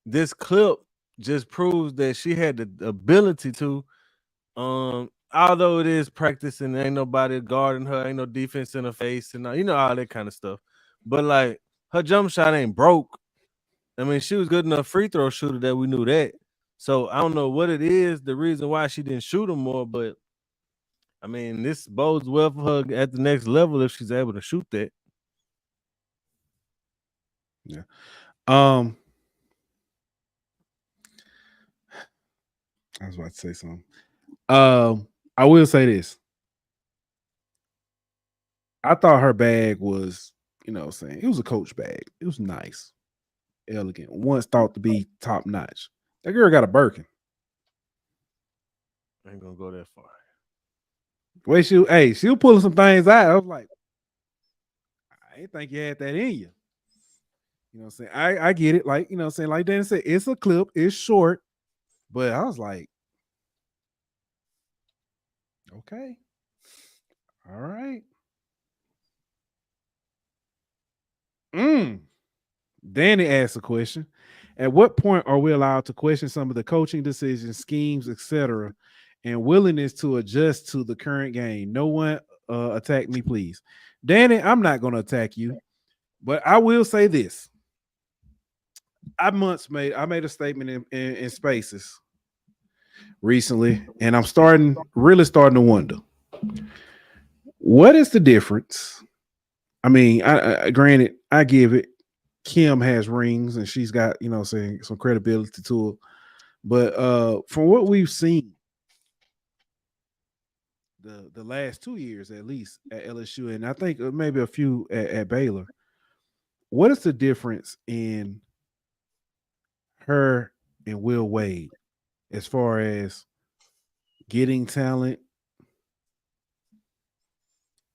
this clip just proves that she had the ability to, although it is practice and ain't nobody guarding her, ain't no defense in her face and all that kind of stuff. But like her jump shot ain't broke. I mean, she was good enough free throw shooter that we knew that. So I don't know what it is, the reason why she didn't shoot them more, but I mean, this bodes well for her at the next level if she's able to shoot that. Yeah. I was about to say something. I will say this. I thought her bag was, saying it was a coach bag. It was nice, elegant. Once thought to be top notch. That girl got a Birkin. I ain't gonna go that far. Way she was pulling some things out. I was like, I ain't think you had that in you. You know what I'm saying? I get it. Like, you know what I'm saying? Like Dan said, it's a clip, it's short, but I was like, okay. All right. Danny asked a question. At what point are we allowed to question some of the coaching decisions, schemes, etc., and willingness to adjust to the current game? No one attack me, please. Danny, I'm not going to attack you, but I will say this. I made a statement in Spaces recently, and I'm really starting to wonder, what is the difference? I mean, I granted, I give it. Kim has rings and she's got, saying some credibility to it. But from what we've seen the last 2 years at least at LSU, and I think maybe a few at Baylor, what is the difference in her and Will Wade as far as getting talent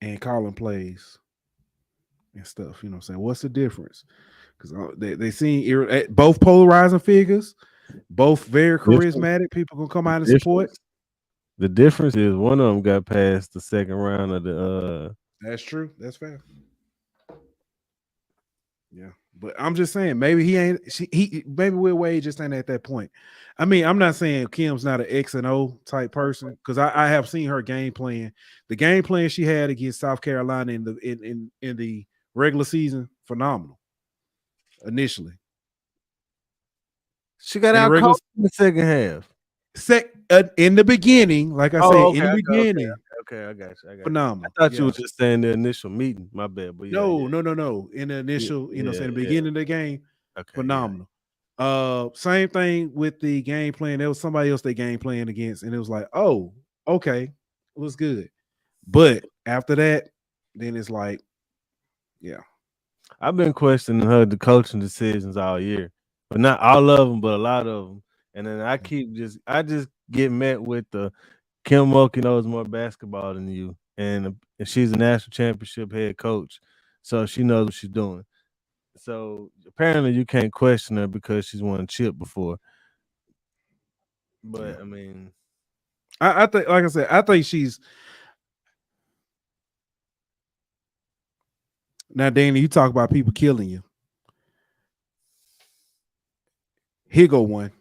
and calling plays and stuff? You know what I'm saying? What's the difference? Because they seem both polarizing figures, both very charismatic. People gonna come out and support. The difference is one of them got past the second round of the. That's true. That's fair. Yeah, but I'm just saying maybe he ain't. Maybe Will Wade just ain't at that point. I mean, I'm not saying Kim's not an X and O type person because I have seen her game plan. The game plan she had against South Carolina in the regular season, phenomenal. Initially, she got out in the second half. In the beginning, like I said, in the beginning. Okay, I got you. Phenomenal. I thought you were just saying the initial meeting. My bad. But no. In the initial, saying the beginning of the game, phenomenal. Same thing with the game plan. There was somebody else they game plan against, and it was like, oh, okay, it was good. But after that, then it's like, yeah. I've been questioning the coaching decisions all year, but not all of them, but a lot of them. And then I just get met with the Kim Mulkey knows more basketball than you, and she's a national championship head coach, so she knows what she's doing. So apparently you can't question her because she's won a chip before. But I mean, I think, like I said, I think she's. Now, Danny, you talk about people killing you. Here go one.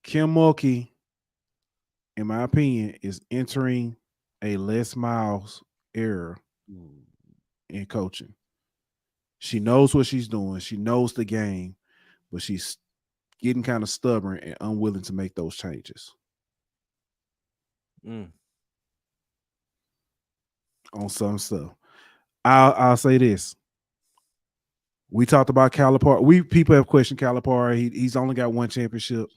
Kim Mulkey, in my opinion, is entering a Les Miles era in coaching. She knows what she's doing. She knows the game, but she's getting kind of stubborn and unwilling to make those changes. On some stuff. I'll say this. We talked about Calipari. People have questioned Calipari. He's only got one championship.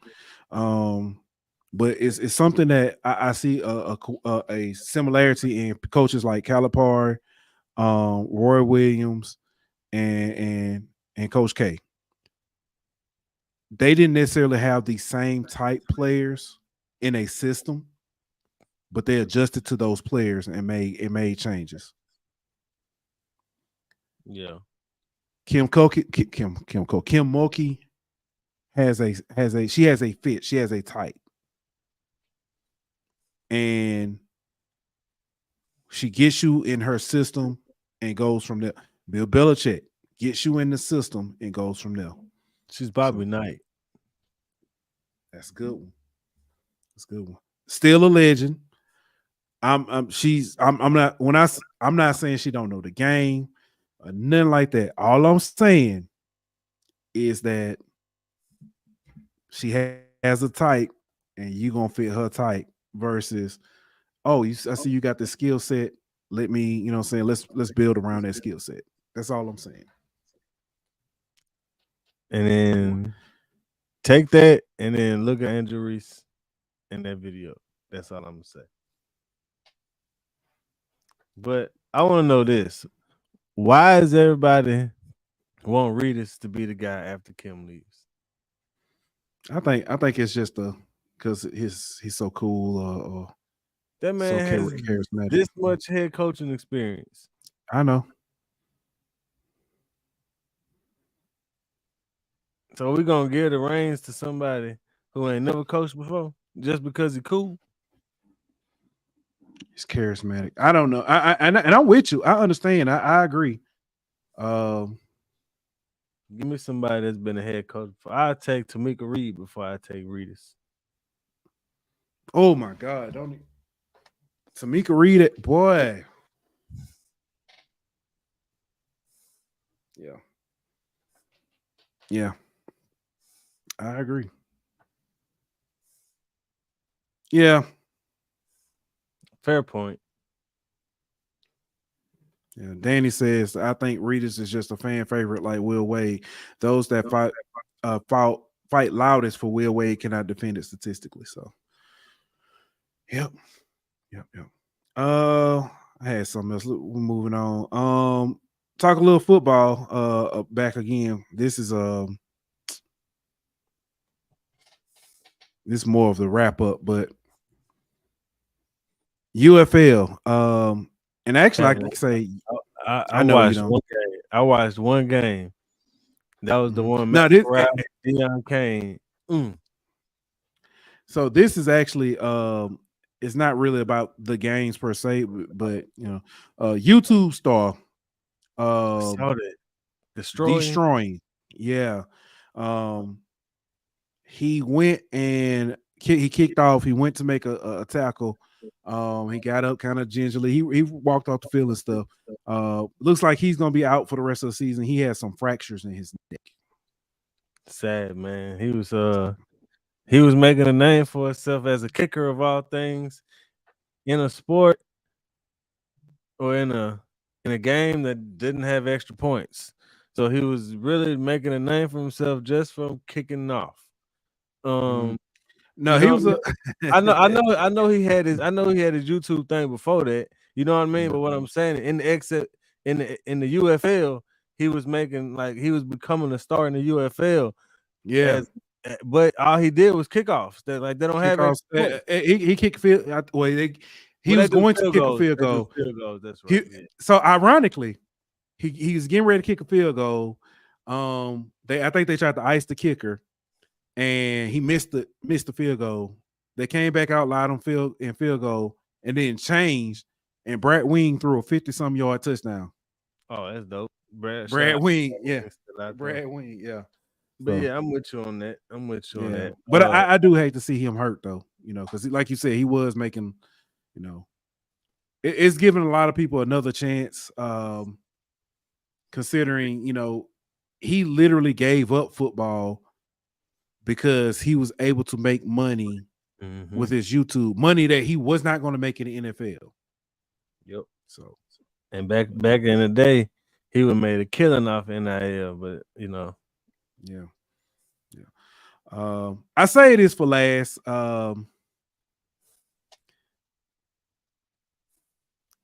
But it's something that I see a similarity in coaches like Calipari, Roy Williams, and Coach K. They didn't necessarily have the same type players in a system, but they adjusted to those players and made changes. Yeah. Kim Mulkey has a fit. She has a type. And she gets you in her system and goes from there. Bill Belichick gets you in the system and goes from there. She's Bobby Knight. That's a good one. That's a good one. Still a legend. I'm not saying she don't know the game or nothing like that. All I'm saying is that she has a type and you gonna fit her type versus, I see you got the skill set. Let me, let's build around that skill set. That's all I'm saying. And then take that and then look at Andrew Reese in that video. That's all I'm gonna say. But I want to know this: why is everybody want Reedus to be the guy after Kim leaves? I think it's just because he's so cool. That man so has charismatic. this much head coaching experience. I know. So we gonna give the reins to somebody who ain't never coached before just because he cool? He's charismatic. I don't know. And I'm with you. I understand. I agree. Give me somebody that's been a head coach before. I take Tamika Reed before I take Reedus. Oh my God! Don't Tamika Reed it, boy. Yeah. I agree. Yeah. Fair point. Yeah. Danny says, I think Reedus is just a fan favorite like Will Wade. Those that fight loudest for Will Wade cannot defend it statistically. So yep. I had something else. We're moving on. Talk a little football. Back again. This is more of the wrap up, but UFL. And actually, I can say I know watched one game. I watched one game. That was the one. No, Deion Kane. So this is actually it's not really about the games per se, but YouTube star Deestroying. Yeah. He went and he kicked off. He went to make a tackle. He got up kind of gingerly. He walked off the field and stuff. Looks like he's gonna be out for the rest of the season. He has some fractures in his neck. Sad, man. He was making a name for himself as a kicker of all things in a sport or in a game that didn't have extra points. So he was really making a name for himself just from kicking off. No, he was I know he had his YouTube thing before that. You know what I mean? But what I'm saying in the UFL, he was making he was becoming a star in the UFL. Yeah. But all he did was kickoffs. They don't have he kicked field. He was going to kick a field goal. Field goals, that's right. So ironically, he was getting ready to kick a field goal. I think they tried to ice the kicker, and he missed the field goal. They came back out loud on field goal, and then changed. And Brad Wing threw a 50-some yard touchdown. Oh, that's dope. Brad Wing, yeah. Brad Wing, yeah. But yeah, I'm with you on that. On that. But I do hate to see him hurt though, because like you said, he was making, it's giving a lot of people another chance. Considering, he literally gave up football because he was able to make money with his YouTube, money that he was not going to make in the NFL. Yep. So, and back in the day, he would made a killing off NIL, but Yeah. I say this for last.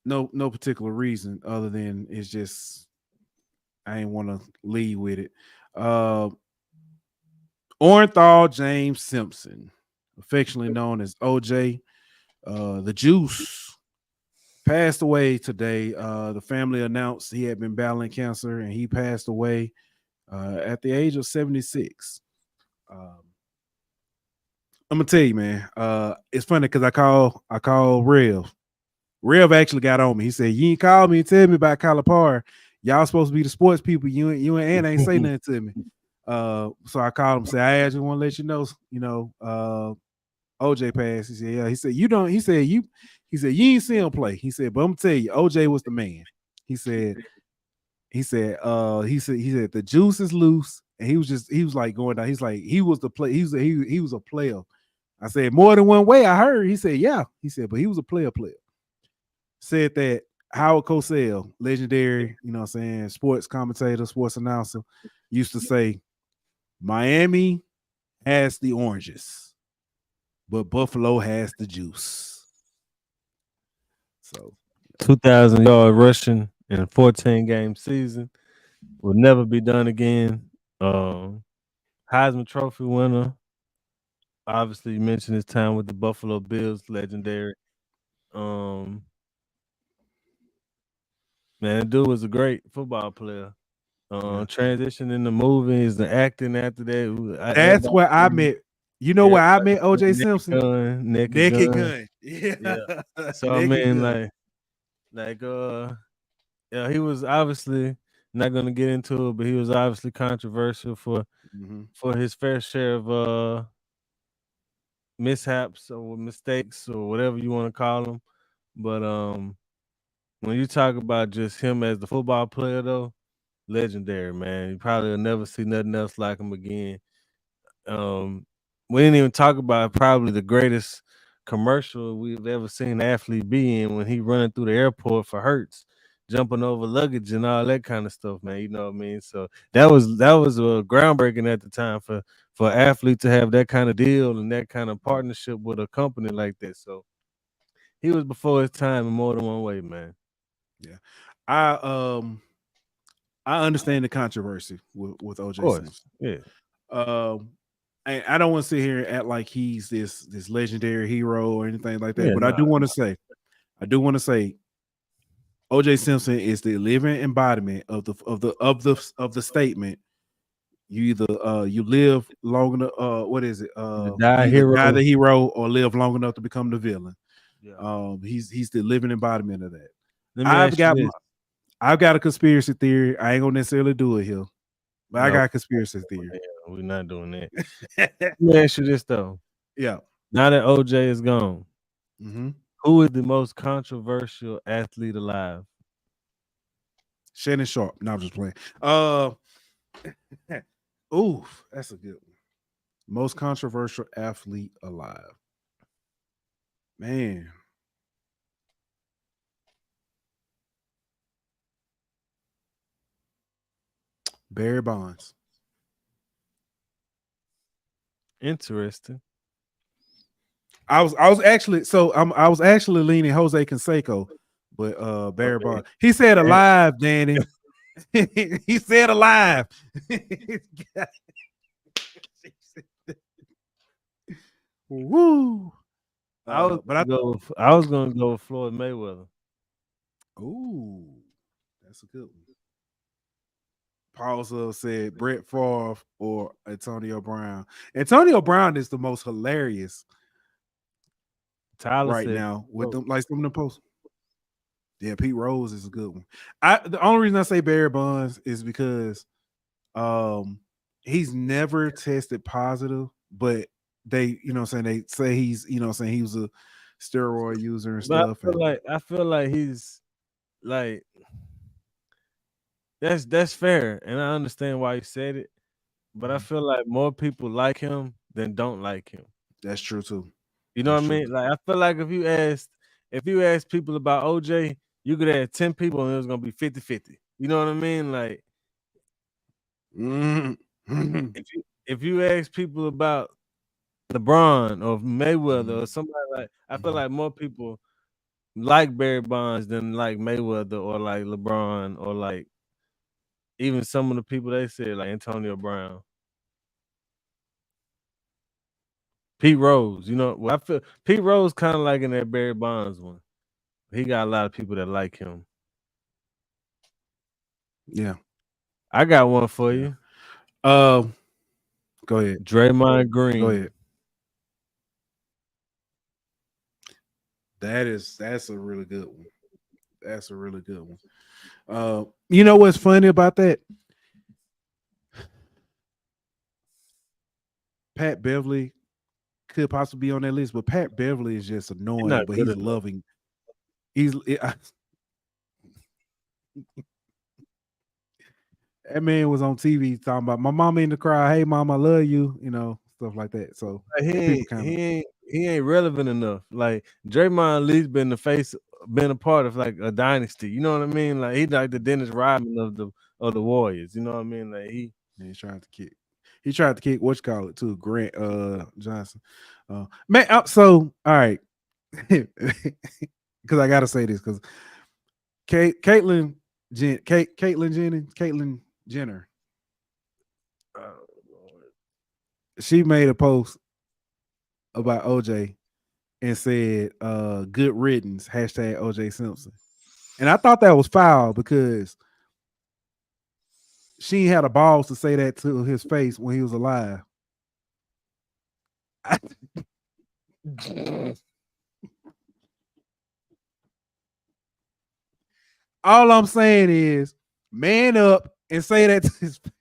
No particular reason other than it's just I ain't want to lead with it. Orenthal James Simpson, affectionately known as OJ, the Juice, passed away today. The family announced he had been battling cancer and he passed away at the age of 76. I'm gonna tell you, man. It's funny because I call Rev. Rev actually got on me. He said, "You ain't called me and tell me about Calipari. Y'all supposed to be the sports people. You and Anna ain't say nothing to me." So I called him and said, "I actually want to let you know, OJ passed." He said, "Yeah." He said, "You don't." He said, "You ain't see him play." He said, "But I'm gonna tell you, OJ was the man." He said, the juice is loose, and he was like going down. He's like, he was the play. He was a player. I said, more than one way. I heard. He said, yeah. He said, but he was a player. Said that Howard Cosell, legendary, sports commentator, sports announcer, used to say, Miami has the oranges, but Buffalo has the juice. So 2,000-yard rushing in a 14-game season will never be done again. Heisman Trophy winner. Obviously, you mentioned his time with the Buffalo Bills, legendary. Um, Man, that dude was a great football player. Transition in the movies, the acting after that. that's where I met. You know where I met OJ Simpson? Naked Naked Gun. Gun. Yeah. So I mean, yeah, he was obviously not going to get into it, but he was obviously controversial for his fair share of mishaps or mistakes or whatever you want to call them. But when you talk about just him as the football player, though, legendary, man. You probably will never see nothing else like him again. We didn't even talk about probably the greatest commercial we've ever seen an athlete be in when he running through the airport for Hertz, jumping over luggage and all that kind of stuff, man. You know what I mean? So that was groundbreaking at the time for an athlete to have that kind of deal and that kind of partnership with a company like that. So he was before his time in more than one way, man. Yeah. I understand the controversy with OJ Simpson. Yeah. I don't want to sit here and act like he's this legendary hero or anything like that. Yeah, but I do want to say, OJ Simpson is the living embodiment of the statement. You either you live long enough. What is it? Die the hero or live long enough to become the villain. Yeah. He's the living embodiment of that. Let me ask you this. I've got a conspiracy theory. I ain't gonna necessarily do it here, but I got a conspiracy theory. Yeah, we're not doing that. Let me ask you this though. Yeah. Now that OJ is gone, Mm-hmm. who is the most controversial athlete alive? Shannon Sharp. No, I'm just playing. Ooh, that's a good one. Most controversial athlete alive. Man. Barry Bonds. Interesting. I was actually leaning Jose Canseco, but Barry Bonds. He said alive, Danny. He said alive. Woo! I was gonna go with Floyd Mayweather. Ooh, that's a good one. Paul said Brett Favre or Antonio Brown. Antonio Brown is the most hilarious Tyler right said, now with them, like some of the posts. Yeah, Pete Rose is a good one. The only reason I say Barry Bonds is because he's never tested positive, but they, you know what I'm saying, they say he's, you know what I'm saying, he was a steroid user and stuff. I feel like he's like that's fair, and I understand why he said it, but I feel like more people like him than don't like him. That's true too. You know what I mean? Like I feel like if you asked people about OJ, you could ask 10 people and it was gonna be 50-50. You know what I mean? Like if you ask people about LeBron or Mayweather or somebody like, I feel like more people like Barry Bonds than like Mayweather or like LeBron or like even some of the people they said like Antonio Brown. Pete Rose, you know, well, I feel Pete Rose kind of like in that Barry Bonds one. He got a lot of people that like him. Yeah. I got one for you. Go ahead. Draymond Green. Go ahead. That's a really good one. That's a really good one. You know what's funny about that? Pat Beverly could possibly be on that list, but Pat Beverly is just annoying, but he's loving. That man was on TV talking about my mama in the crowd. Hey, mom, I love you. You know, stuff like that. So he ain't relevant enough. Like Draymond at least been a part of like a dynasty. You know what I mean? Like he's like the Dennis Rodman of the Warriors. You know what I mean? Like he's trying to kick. He tried to kick too, Grant Johnson. Man, so all right. Because I gotta say this because Caitlyn Jenner. She made a post about OJ and said, good riddance, hashtag OJ Simpson. And I thought that was foul because she had a balls to say that to his face when he was alive. All I'm saying is man up and say that to his face.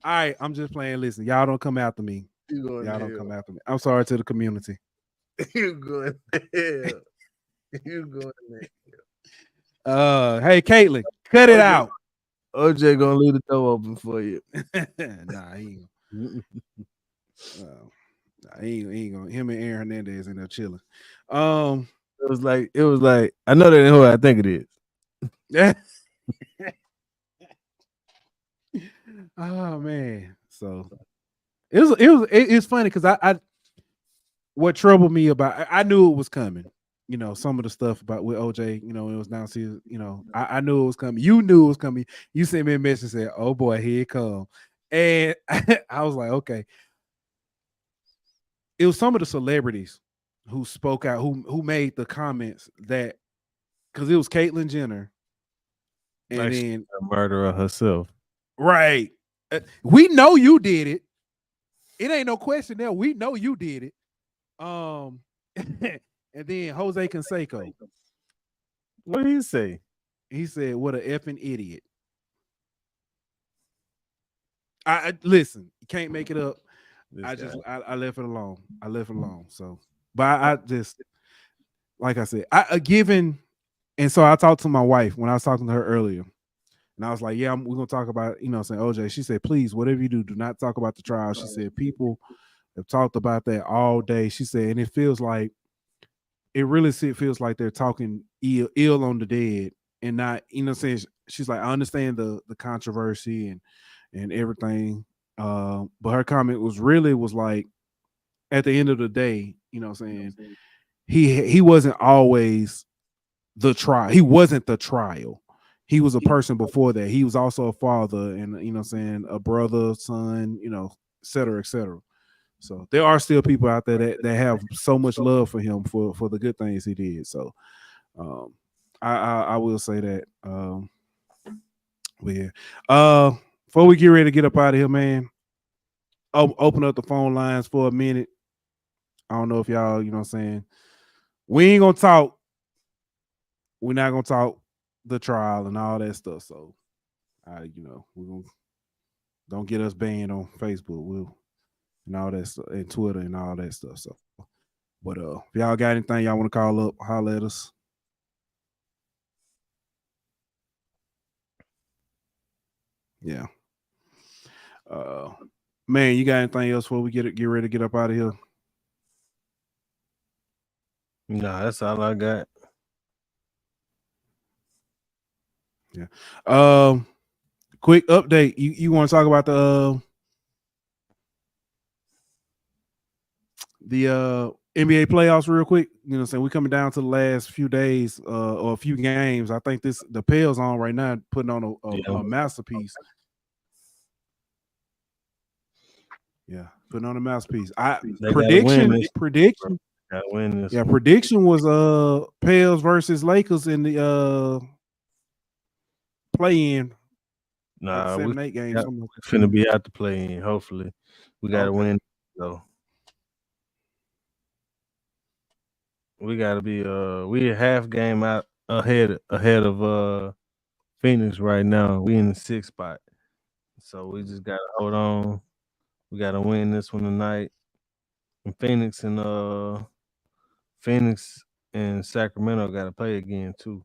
All right, I'm just playing. Listen, y'all don't come after me. Y'all don't come after me. I'm sorry to the community. You going to hell. You going to hell. Hey, Caitlyn, cut it out. OJ gonna leave the door open for you. Nah, he ain't gonna. Him and Aaron Hernandez in there chilling. It was like I know that ain't who I think it is. Yeah. Oh man, so it's funny because I what troubled me about I knew it was coming. You know, some of the stuff about with OJ, you know, it was announced. You know, I knew it was coming. You knew it was coming. You sent me a message and said, "Oh boy, here it comes," and I was like, okay. It was some of the celebrities who spoke out, who made the comments that because it was Caitlyn Jenner, and like then a murderer herself. Right. We know you did it. It ain't no question there. We know you did it. And then Jose Canseco. What did he say? He said, "What a effing idiot." I listen. You can't make it up. I left it alone. I left it alone. So, but I just like I said, and so I talked to my wife when I was talking to her earlier. And I was like, yeah, we're going to talk about, saying OJ. She said, please, whatever you do not talk about the trial. She said, people have talked about that all day. She said, and it really feels like they're talking ill on the dead and not, saying, she's like, I understand the controversy and everything. But her comment was like, at the end of the day, saying he wasn't always the trial. He wasn't the trial. He was a person before that. He was also a father and, a brother, son, et cetera, et cetera. So there are still people out there that have so much love for him for the good things he did. So I will say that. But yeah. Before we get ready to get up out of here, man, open up the phone lines for a minute. I don't know if y'all, we ain't gonna talk. We're not gonna talk the trial and all that stuff. So, we're gonna don't get us banned on Facebook, and all that stuff, and Twitter and all that stuff. So, but if y'all got anything y'all want to call up, holler at us. Yeah. Man, you got anything else before we get ready to get up out of here? Nah, that's all I got. Yeah. Quick update. You want to talk about the NBA playoffs real quick? Saying we coming down to the last few days or a few games. I think the Pels on right now putting on a masterpiece. Yeah, putting on a masterpiece. Prediction. Gotta win this. Yeah, prediction was Pels versus Lakers in the play-in. Nah, 7-8 games. Finna be out to play in. Hopefully, we gotta win. So we gotta be we a half game out ahead of Phoenix right now. We in the 6th spot, so we just gotta hold on. We gotta win this one tonight. And Phoenix and Sacramento gotta play again too.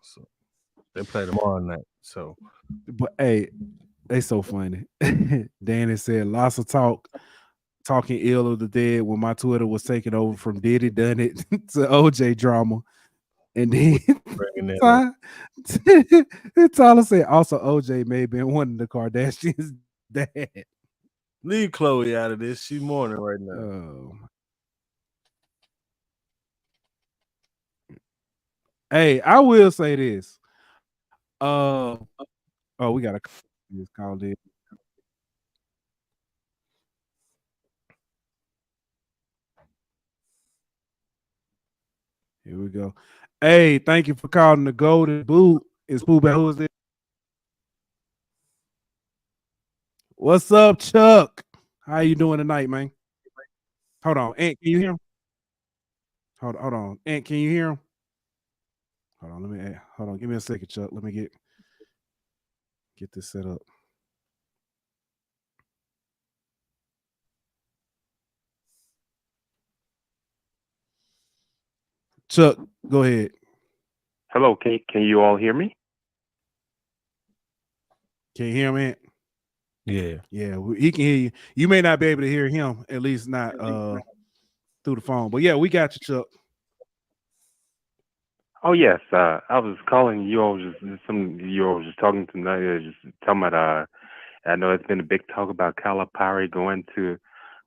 So they play tomorrow night. So, but hey, they so funny. Danny said lots of talking ill of the dead when my Twitter was taken over from Diddy Done It to OJ drama. And then Bringing that up. Tyler said also OJ may have been one of the Kardashians' dad. Leave Chloe out of this. She's mourning right now. Hey, I will say this. We got a called in. Here we go. Hey, thank you for calling the Geauxlden Boot. Is Pooh Bear? Who is it? What's up, Chuck? How you doing tonight, man? Hold on, Ant, can you hear him? Hold on, Ant, can you hear him? Hold on. Give me a second, Chuck. Let me get this set up. Chuck, go ahead. Hello, can you all hear me? Can you hear him, Ant? Yeah. Yeah, he can hear you. You may not be able to hear him, at least not through the phone. But yeah, we got you, Chuck. Oh yes, I was calling you all. You all just talking tonight. Just talking about. I know it's been a big talk about Calipari going to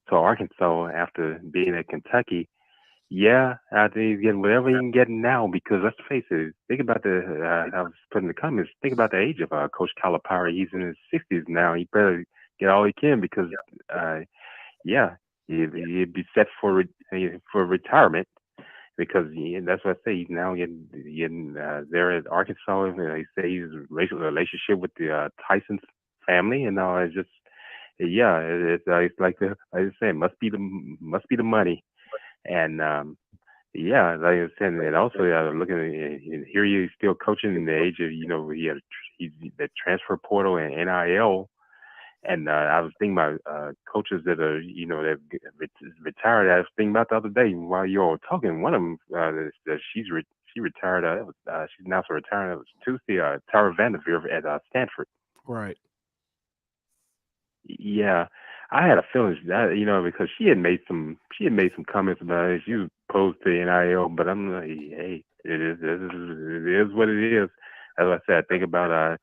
Arkansas after being at Kentucky. Yeah, I think he's getting whatever he can get now because let's face it. Think about I was putting in the comments. Think about the age of Coach Calipari. He's in his 60s now. He better get all he can because, yeah, he'd be set for retirement. Because that's what I say. He's now getting there at Arkansas. And they say he's a relationship with the Tyson family, and it's just it's like I was saying, must be the money, and yeah, like I was saying, and also looking at here, he's still coaching in the age of he's the transfer portal and NIL. And I was thinking about coaches that are, that retired. I was thinking about the other day while you all were talking. One of them, she retired. She's announced her retirement. It was Tuesday. Tara Vanderveer at Stanford. Right. Yeah, I had a feeling that because she had made some comments about it. She was opposed to NIL, but I'm like, hey, it is what it is. As I said, I think about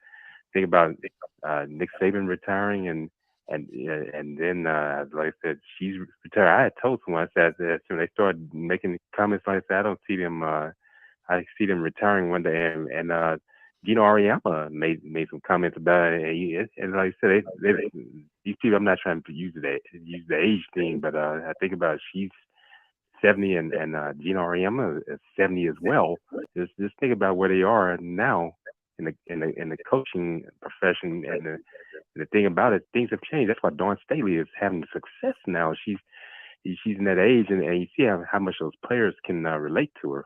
Nick Saban retiring and then like I said, she's retired. I had told someone, I said that when they started making comments like that, I don't see them. I see them retiring one day, and Gino Auriemma made some comments about it, and like I said, these people. I'm not trying to use the age thing, but I think about she's 70 and Gino Auriemma is 70 as well. Just think about where they are now in the coaching profession, and the thing about it, things have changed. That's why Dawn Staley is having success now. She's in that age, and you see how much those players can relate to her.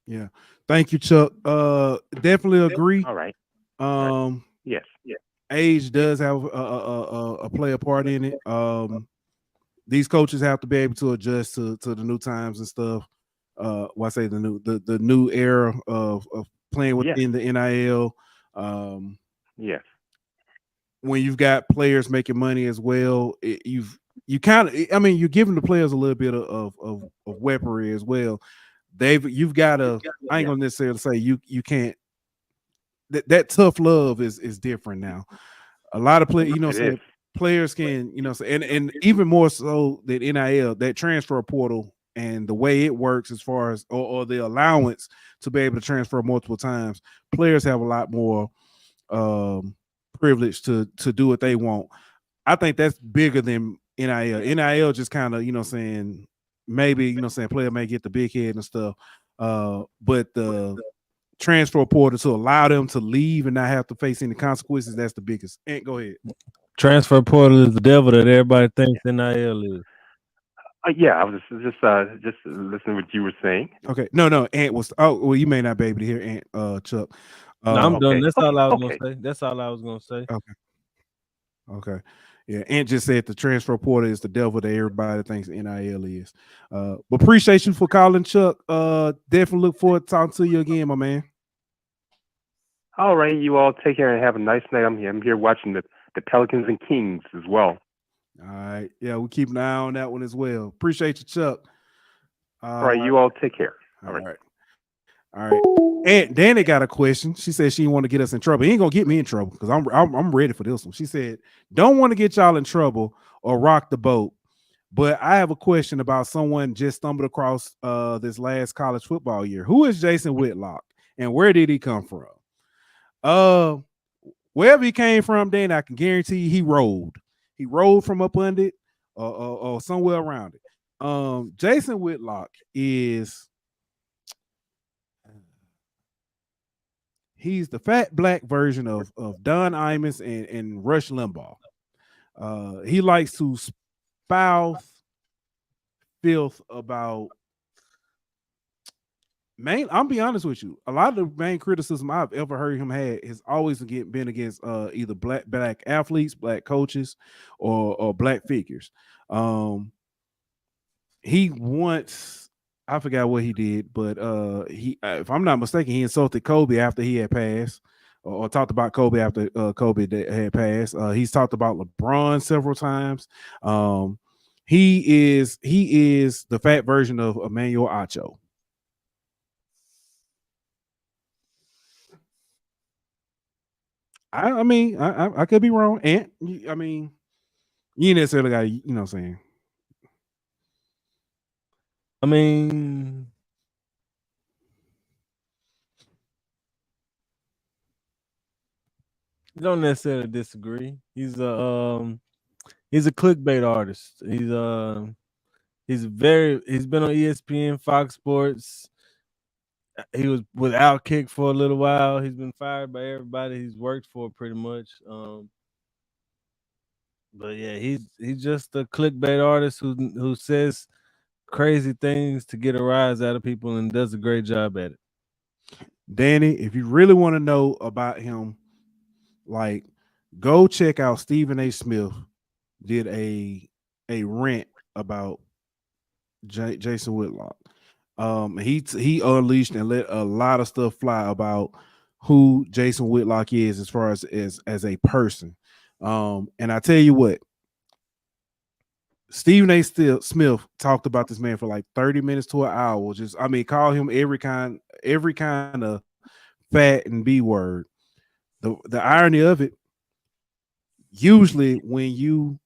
Yeah, thank you, Chuck. Definitely agree. All right. Yes. Age does have a play a part in it. These coaches have to be able to adjust to the new times and stuff. I say the new era of playing within the NIL. Yes. When you've got players making money as well, you kind of, I mean, you're giving the players a little bit of weaponry as well. You've got to. I ain't gonna necessarily say you can't. That tough love is different now. A lot of players, players can, and even more so than NIL, that transfer portal and the way it works as far as or the allowance to be able to transfer multiple times, players have a lot more privilege to do what they want. I think that's bigger than NIL. NIL just kind of, saying maybe, player may get the big head and stuff. But the transfer portal to allow them to leave and not have to face any consequences, that's the biggest. Ant, go ahead. Transfer portal is the devil that everybody thinks NIL is. Yeah, I was just listening to what you were saying. Okay, no, Ant was. Oh, well, you may not be able to hear Ant, Chuck. No, I'm done. That's all I was gonna say. That's all I was gonna say. Okay. Yeah, Ant just said the transfer portal is the devil that everybody thinks NIL is. But appreciate you for calling, Chuck. Definitely look forward to talking to you again, my man. All right, you all take care and have a nice night. I'm here watching the Pelicans and Kings as well. All right. Yeah, we'll keep an eye on that one as well. Appreciate you, Chuck. All right, you all take care. All All right. right. All right. And Danny got a question. She said she didn't want to get us in trouble. He ain't gonna get me in trouble because I'm ready for this one. She said, "Don't want to get y'all in trouble or rock the boat, but I have a question about someone just stumbled across this last college football year. Who is Jason Whitlock and where did he come from? Uh, wherever he came from, Danny, I can guarantee you he rolled. He rolled from up under it or somewhere around it. Jason Whitlock is." He's the fat black version of Don Imus and Rush Limbaugh. He likes to spout filth about I'm be honest with you. A lot of the main criticism I've ever heard him had has always been against either black athletes, black coaches, or black figures. He once I forgot what he did, but he if I'm not mistaken, he insulted Kobe after he had passed, or talked about Kobe after Kobe had passed. He's talked about LeBron several times. He is the fat version of Emmanuel Acho. I mean, I could be wrong, and I mean, you ain't necessarily got you know what I'm saying. I mean, I don't necessarily disagree. He's a clickbait artist. He's been on ESPN, Fox Sports. He was with Outkick for a little while. He's been fired by everybody he's worked for pretty much. But yeah, he's just a clickbait artist who says crazy things to get a rise out of people and does a great job at it. Danny, if you really want to know about him, like go check out Stephen A. Smith did a rant about Jason Whitlock. He unleashed and let a lot of stuff fly about who Jason Whitlock is as far as a person. And I tell you what, Stephen A. Smith talked about this man for like 30 minutes to an hour. Call him every kind of fat and B word. The irony of it, usually when you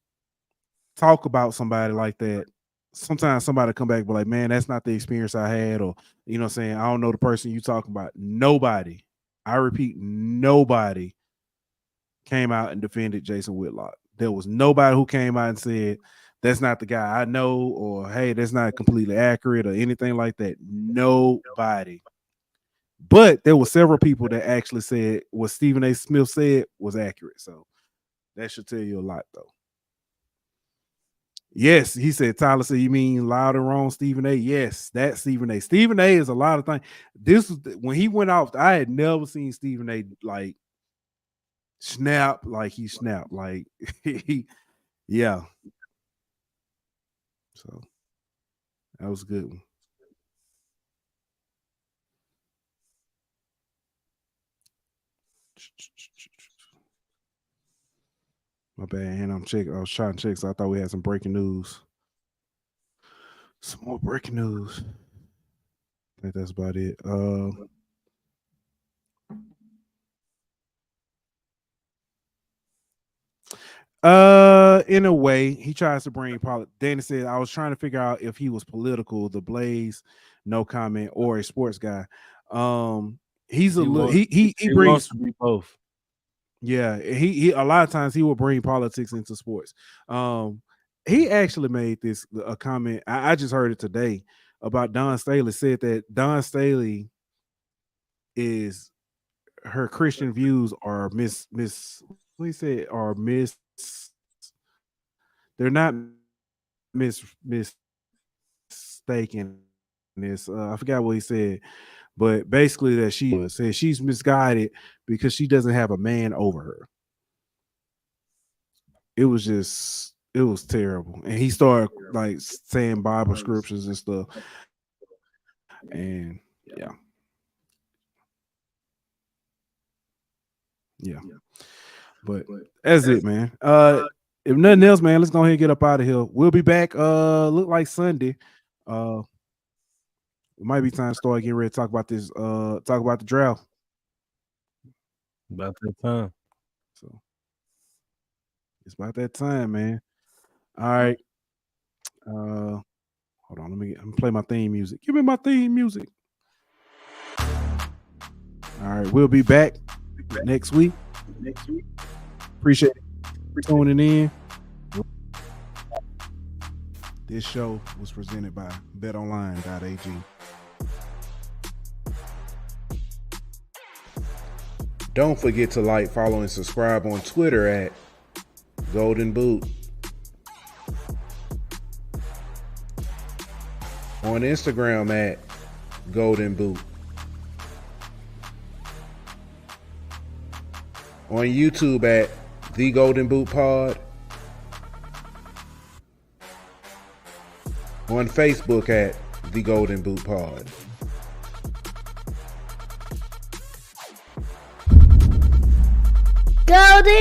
talk about somebody like that, sometimes somebody come back and be like, man, that's not the experience I had, or you know what I'm saying, I don't know the person you talking about. Nobody, I repeat, nobody came out and defended Jason Whitlock. There was nobody who came out and said that's not the guy I know, or hey, that's not completely accurate or anything like that. Nobody. But there were several people that actually said what Stephen A. Smith said was accurate. So that should tell you a lot, though. Yes, he said, Tyler said, you mean loud and wrong, Stephen A? Yes, that's Stephen A. Stephen A is a lot of things. This was when he went off, I had never seen Stephen A like snap like he snapped. Like yeah. So that was a good one. My bad, and I was trying to check, so I thought we had some breaking news. Some more breaking news. I think that's about it. In a way, he tries to bring politics. Danny said, I was trying to figure out if he was political, the Blaze, no comment, or a sports guy. He's a little he brings wants to be both. Yeah, he a lot of times he will bring politics into sports. He actually made a comment. I just heard it today about Don Staley. Said that Don Staley is her Christian views are what he said are they're not mistaken. I forgot what he said, but basically that she said she's misguided because she doesn't have a man over her. It was terrible, and he started like saying Bible scriptures and stuff, and yeah. But that's it, man. If nothing else, man, let's go ahead and get up out of here. We'll be back. Look like Sunday. it might be time to start getting ready to talk about this. Talk about the draft. About that time. So it's about that time, man. All right. Hold on. I'm gonna play my theme music. Give me my theme music. All right, we'll be back next week. Appreciate it for tuning in. This show was presented by betonline.ag. Don't forget to like, follow, and subscribe on Twitter at Geauxlden Boot. On Instagram at Geauxlden Boot. On YouTube at The Geauxlden Boot Pod. On Facebook at The Geauxlden Boot Pod.